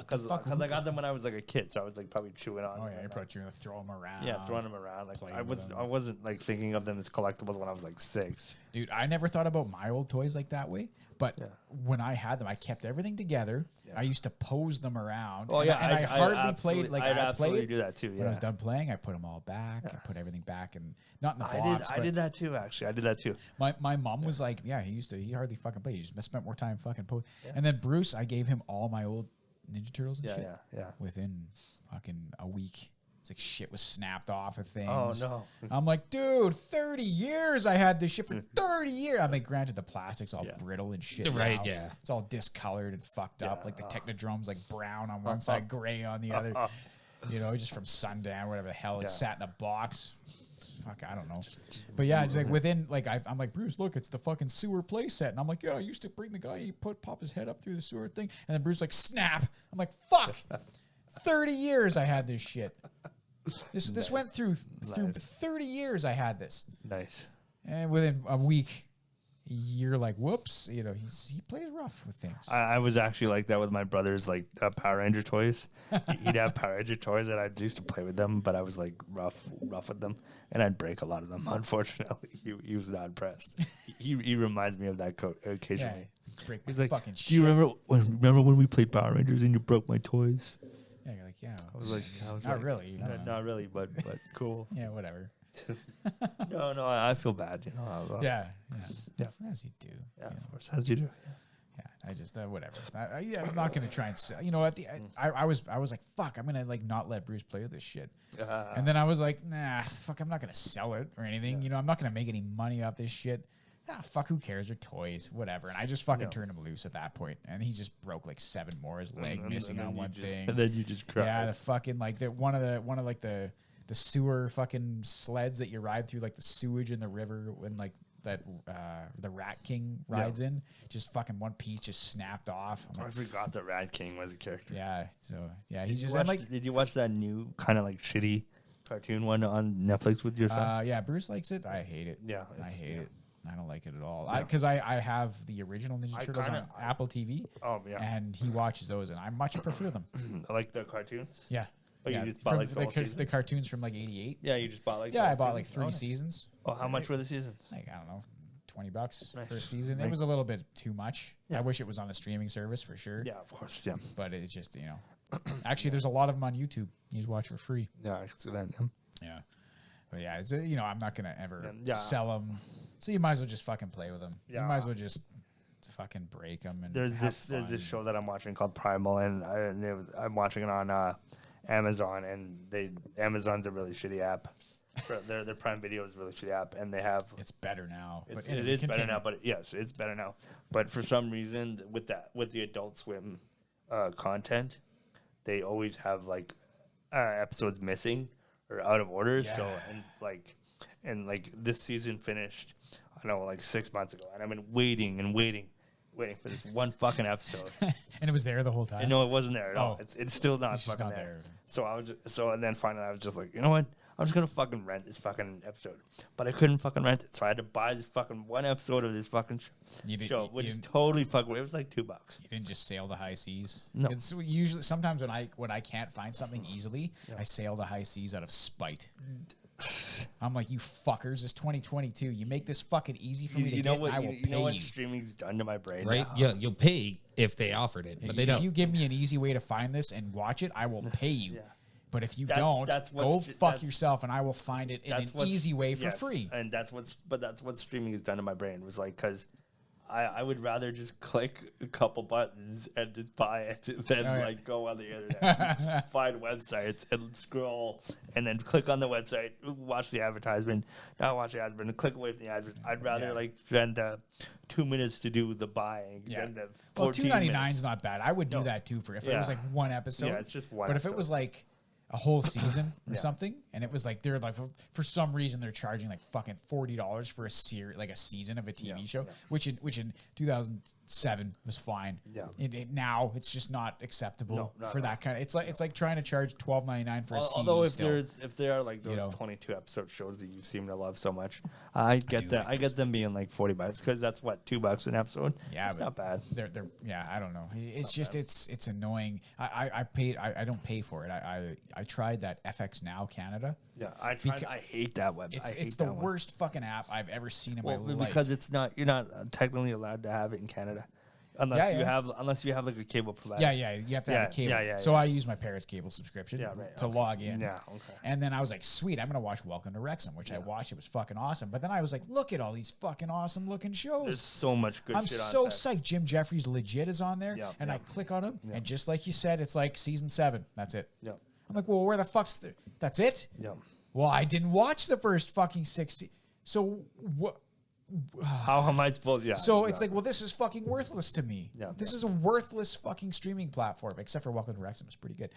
because fuck? I got them when I was like a kid, so I was like probably chewing on. Oh them yeah, you're and, probably gonna throw them around. yeah, throwing them around. Like playing with them. I wasn't like thinking of them as collectibles when I was like 6. Dude, I never thought about my old toys like that way. But when I had them, I kept everything together. I used to pose them around. Oh and yeah, I, and I hardly absolutely- played. Like I'd I absolutely played do that too. when I Yeah, was done playing. I put them all back. I put everything back, and not in the I box. did. I but did that too. Actually, I did that too. My mom was like, yeah, he hardly fucking played. He just spent more time fucking pose. And then Bruce, I gave him all my old Ninja Turtles and Yeah, shit. yeah. Within fucking a week. It's like shit was snapped off of things. Oh no. I'm like, dude, 30 years I had this shit for 30 years. I mean, granted, the plastic's all brittle and shit. Right, now. yeah. It's all discolored and fucked up. Like the Technodrome's like brown on one side, gray on the other. You know, just from sundown, whatever the hell. It sat in a box. Fuck, I don't know. But yeah, it's like within, like, I'm like, Bruce, look, it's the fucking sewer play set. And I'm like, yeah, I used to bring the guy, pop his head up through the sewer thing. And then Bruce like, snap. I'm like, fuck. 30 years I had this shit. This went through 30 years I had this. Nice. And within a week, you're like, whoops, you know, he plays rough with things. I was actually like that with my brother's like Power Ranger toys. He'd have Power Ranger toys, and I used to play with them, but I was like rough with them, and I'd break a lot of them. Unfortunately, he was not impressed. he reminds me of that Yeah, occasionally. break He's my like, fucking "Do shit. you remember when we played Power Rangers and you broke my toys?" Yeah, you're like, yeah. I was like, Not really. You know. not really, but cool. Yeah, whatever. No, I feel bad, you know. Yeah. Yeah. As you do. yeah, you know. of course, as you do. Yeah, I just whatever. I'm not gonna try and sell. You know, I was like, fuck, I'm gonna like not let Bruce play with this shit. And then I was like, nah, fuck, I'm not gonna sell it or anything. You know, I'm not gonna make any money off this shit. Ah, fuck, who cares? They're toys, whatever. And I just fucking turned him loose at that point, and he just broke like 7 more. His leg missing on one thing. And then you just cried. Yeah, the fucking like one of like the sewer fucking sleds that you ride through like the sewage in the river when like that the Rat King rides in. Just fucking one piece just snapped off. I'm I like, forgot that Rat King was a character. yeah, so yeah, he's just Watch- I'm like did you watch that new kind of like shitty cartoon one on Netflix with your son? yeah, Bruce likes it. I hate it. Yeah, I hate it. I don't like it at all. Because I have the original Ninja Turtles on Apple TV. Oh, yeah. And he watches those, and I much prefer them. I like the cartoons. Yeah. But yeah. you just bought, like, From the whole the cartoons from like '88. Yeah, you just bought like. Yeah, the I bought like seasons? 3 Oh, nice. seasons. Oh, how much were the seasons? Like, I don't know, $20 for a Nice. season. It Nice. was a little bit too much. Yeah. I wish it was on a streaming service for sure. Yeah, of course. Yeah. But it's just, actually, there's a lot of them on YouTube. You just watch for free. Yeah, I can see that. Yeah. Yeah. But yeah, it's I'm not gonna ever Yeah. sell them. So you might as well just fucking play with them. You Yeah. might as well just fucking break them. And There's have this fun. show that I'm watching called Primal, and I'm watching it on Amazon, and Amazon's a really shitty app. Their Prime Video is a really shitty app, and they have It's better now. it But is better continue. now. But yes, it's better now. But for some reason, with the Adult Swim content, they always have like episodes missing or out of order. So Yeah. and this season finished, I don't know, like 6 months ago, and I've been waiting for this one fucking episode. And it was there the whole time. And no, it wasn't there at all. Oh. It's still not It's just fucking not there. there. So and then finally I was just like, you know what? I'm just gonna fucking rent this fucking episode. But I couldn't fucking rent it, so I had to buy this fucking one episode of this fucking You did- show, you which is didn't- totally fucking. It was like $2. You didn't just sail the high seas. No. It's usually sometimes when I can't find something easily, I sail the high seas out of spite. I'm like, you fuckers, it's 2022. You make this fucking easy for me to You know get, what? I will You know pay what you. streaming's done to my brain? Right? now? Yeah, you'll pay if they offered it, but they If don't. you give me an easy way to find this and watch it, I will pay you. Yeah. But if you That's- don't, that's go what's- fuck that's- yourself, and I will find it in an what's- easy way for yes, free. and that's what streaming has done to my brain. Was like, because I would rather just click a couple buttons and just buy it than Oh, yeah. like go on the internet, find websites and scroll, and then click on the website, watch the advertisement, not watch the advertisement, click away from the advertisement. I'd rather Yeah. like spend 2 minutes to do the buying Yeah. than the Well, 14 $2.99 minutes. is not bad. I would do No. that too for if it was Yeah. like one episode. Yeah, it's just one But if it episode. was like a whole season or Yeah. something, and it was like they're like for some reason they're charging like fucking $40 for a series, like a season of a TV show, yeah. which in 2007 was fine. Yeah. Now it's just not acceptable No, not for at all. that kind of. It's like trying to charge $12.99 for a season. Although still. if there are like those know. 22 episode shows that you seem to love so much, I get do that. like I get them being like $40 because that's what $2 an episode. Yeah, it's but not bad. They're yeah, I don't know. It's just it's annoying. I don't pay for it. I tried that FX Now Canada. Yeah, I tried. Beca- I hate that web. I hate It's the that one. worst fucking app I've ever seen in Well, my life. because it's not. You're not technically allowed to have it in Canada, unless Yeah, you yeah. have like a cable provider. yeah, you have to have a cable. yeah, so yeah. I use my parents' cable subscription Yeah, right, to okay. log in. Yeah, okay. And then I was like, sweet, I'm gonna watch Welcome to Wrexham, which I watched. It was fucking awesome. But then I was like, look at all these fucking awesome looking shows. There's so much good I'm shit so on psyched. Jim Jeffries legit is on there, Yeah, and yeah. I click on him, and just like you said, it's like season 7. That's it. Yeah, I'm like, well, where the fuck's that's it? yeah. Well, I didn't watch the first fucking 60. So what? How am I supposed? Yeah. So it's exactly. like, well, this is fucking worthless to me. Yeah, This yeah. is a worthless fucking streaming platform, except for Welcome to Wrexham. It's pretty good.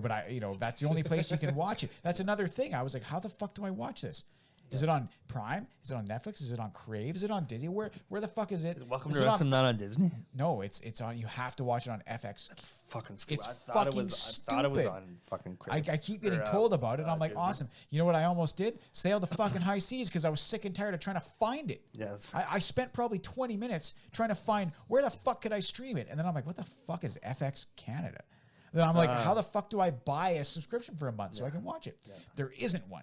But that's the only place you can watch it. That's another thing. I was like, how the fuck do I watch this? Is it on Prime? Is it on Netflix? Is it on Crave? Is it on Disney? Where the fuck is it? Welcome Is to it on- Wrexham, not on Disney. No, it's on. You have to watch it on FX. It's fucking stupid. It's I thought it fucking was. I thought it was stupid. on fucking. I Crave. keep getting Or, told about it. And I'm like, Disney. awesome. You know what I almost did? Sail the fucking high seas because I was sick and tired of trying to find it. Yeah, that's I spent probably 20 minutes trying to find where the fuck could I stream it. And then I'm like, what the fuck is FX Canada? And then I'm like, how the fuck do I buy a subscription for a month so I can watch it? There isn't one.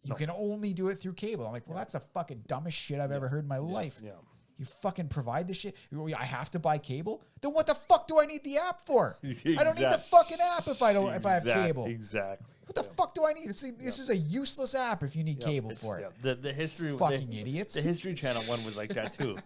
You can only do it through cable. I'm like, well, that's the fucking dumbest shit I've ever heard in my life. yeah. You fucking provide the shit. I have to buy cable. Then what the fuck do I need the app for? I don't need the Exact- fucking app if I have cable. Exactly. What the fuck do I need? This is a useless app if you need cable It's- for it. yeah. The history. Fucking idiots. The History Channel one was like that too.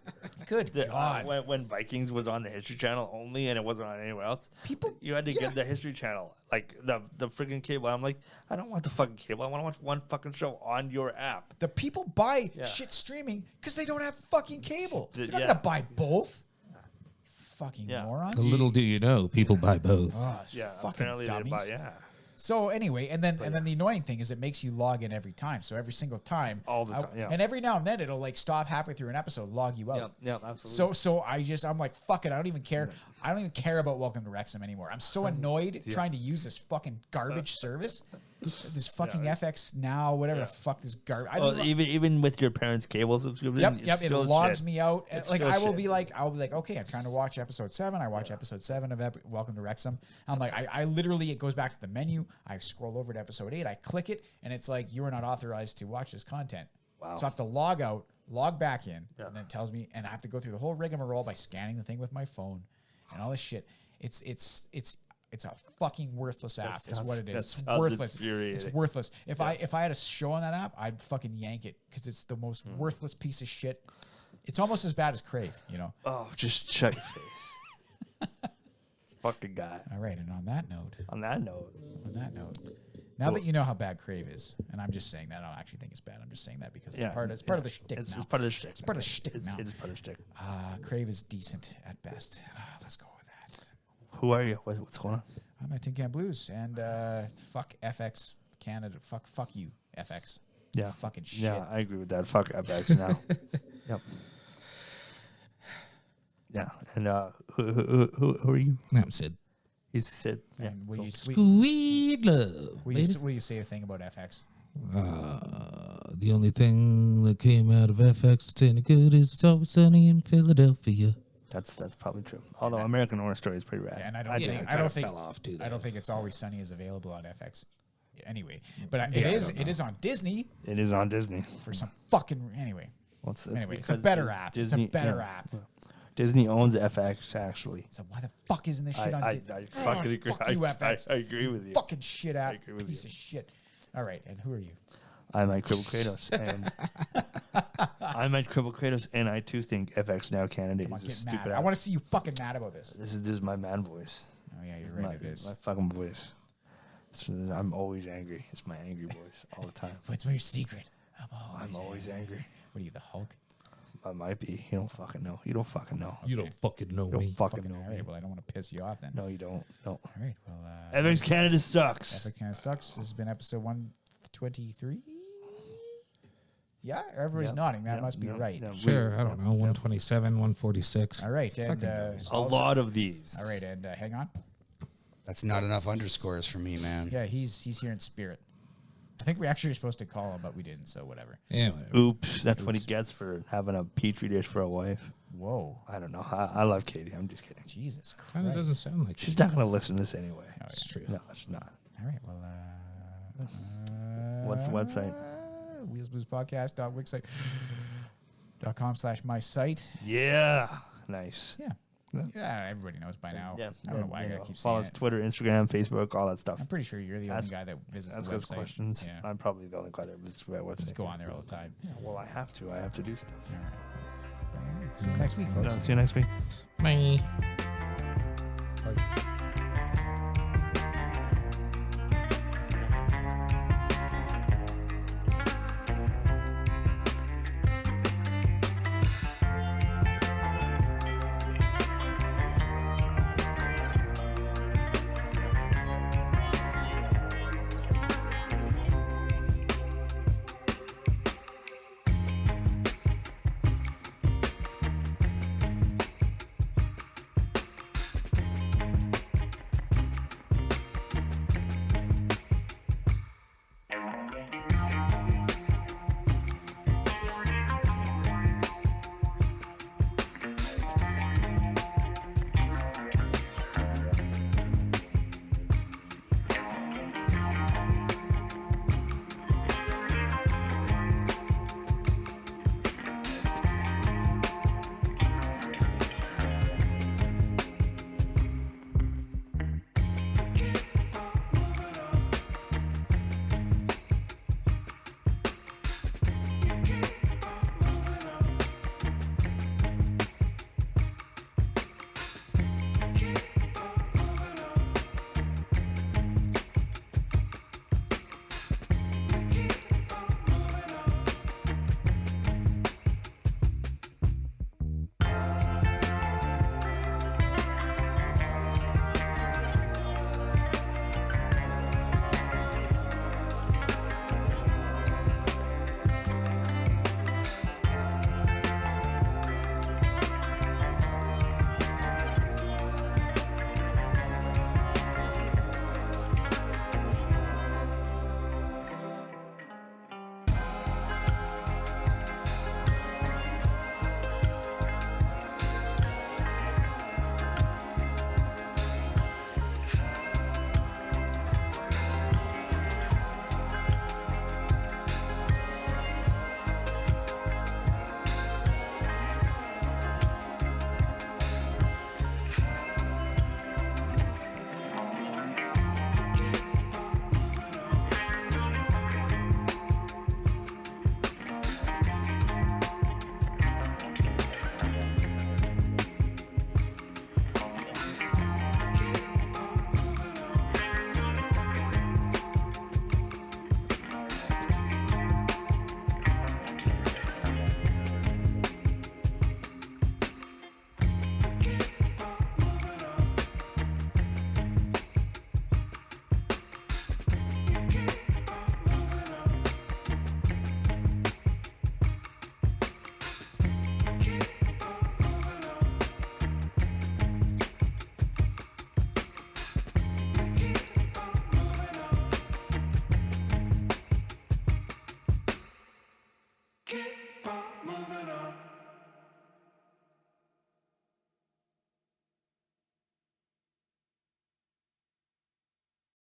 Good God. When Vikings was on the History Channel only and it wasn't on anywhere else, People- you had to yeah. get the History Channel, like the freaking cable. I'm like, I don't want the fucking cable. I want to watch one fucking show on your app. The people buy Yeah. shit streaming because they don't have fucking cable. They're not Yeah. gonna buy both. Fucking Yeah. morons. Little do you know, people buy both. Oh, it's Yeah, fucking apparently they dummies. buy. Yeah, So anyway, and then the annoying thing is it makes you log in every time. So every single time, All the time, yeah. And every now and then it'll like stop halfway through an episode, log you out. yeah, absolutely. So I'm like, fuck it. I don't even care. I don't even care about Welcome to Wrexham anymore. I'm so annoyed trying to use this fucking garbage service. this fucking FX now, whatever the fuck this garbage. Well, even with your parents' cable subscription, Yep, it's yep. It still logs shit. me out. And It's like still I'll shit. be like, okay, I'm trying to watch episode 7. I watch episode 7 of Welcome to Wrexham. I'm like, I literally, it goes back to the menu. I scroll over to episode 8. I click it, and it's like, you are not authorized to watch this content. Wow. So I have to log out, log back in, and then it tells me, and I have to go through the whole rigmarole by scanning the thing with my phone and all this shit. It's a fucking worthless app. Is what it is. that It's sounds worthless. It's infuriating. worthless. If I had a show on that app, I'd fucking yank it because it's the most worthless piece of shit. It's almost as bad as Crave, you know. Oh, just shut your face. Fucking guy. All right, and on that note, now that you know how bad Crave is, and I'm just saying that, I don't actually think it's bad. I'm just saying that because it's part of the shtick It's now. part of the shtick. It's part of the shtick now. It is part of the shtick. Crave is decent at best. Let's go with that. Who are you? What's going on? I'm at Tin Can Blues, and fuck FX Canada. Fuck you, FX. Yeah. Fucking shit. Yeah, I agree with that. Fuck FX now. Yep. Yeah, and who are you? I'm Sid. He's Sid. Yeah. And will you, Sweet love. will, you, will you say a thing about FX? The only thing that came out of FX that's any good is It's Always Sunny in Philadelphia. That's probably true. Although American Horror Story is pretty rad. Yeah, and I don't think It's Always Sunny is available on FX. Anyway, but it is on Disney It is on Disney. for some fucking anyway. Well, it's Anyway, it's a because better app. It's a better app. Disney owns FX actually. So why the fuck isn't this shit on I Disney? fucking agree. Fuck you, FX. I agree with you. Fucking shit app. agree with Piece you. of shit. All right, and who are you? I'm at Cribble Kratos, and I too think FX Now Canada Come on, is a get stupid mad. app. I want to see you fucking mad about this. This is my man voice. Oh yeah, This you're right. It This is is. my fucking voice. I'm always angry. It's my angry voice all the time. What's your secret? I'm always angry. What are you, the Hulk? I might be. You don't fucking know. You don't fucking know. You don't fucking know You don't me. fucking Fucking know all me. right. Well, I don't want to piss you off then. No, you don't. No. All right. Well, FX Canada sucks. Epic kind of sucks. This has been episode 123. Yeah, everybody's Yep. nodding. That Yep. must be Yep. right. Yep. Sure, I don't know, 127, 146. All right, and Fucking A lot of these. all right, and hang on. That's not enough underscores for me, man. Yeah, he's here in spirit. I think we actually were supposed to call him, but we didn't. So whatever. Yeah, whatever. Oops. That's what he gets for having a petri dish for a wife. Whoa, I don't know. I love Katie. I'm just kidding. Jesus Christ. Kind of doesn't sound like She's not going to listen to this anyway. Oh, It's yeah. true. No, she's not. All right. Well, What's the website? wheelsbluespodcast.wixsite.com/my site. Yeah. Nice. Yeah. Yeah, everybody knows by now. Yeah. I don't know why I gotta keep Follow saying us it. Twitter, Instagram, Facebook, all that stuff. I'm pretty sure you're the Ask- only guy that visits Ask the us website. questions. Yeah. I'm probably the only guy that visits the website. Just go on there all the time. Yeah, well, I have to. I have to do stuff. All right. See you next week, folks. See you next week. Bye.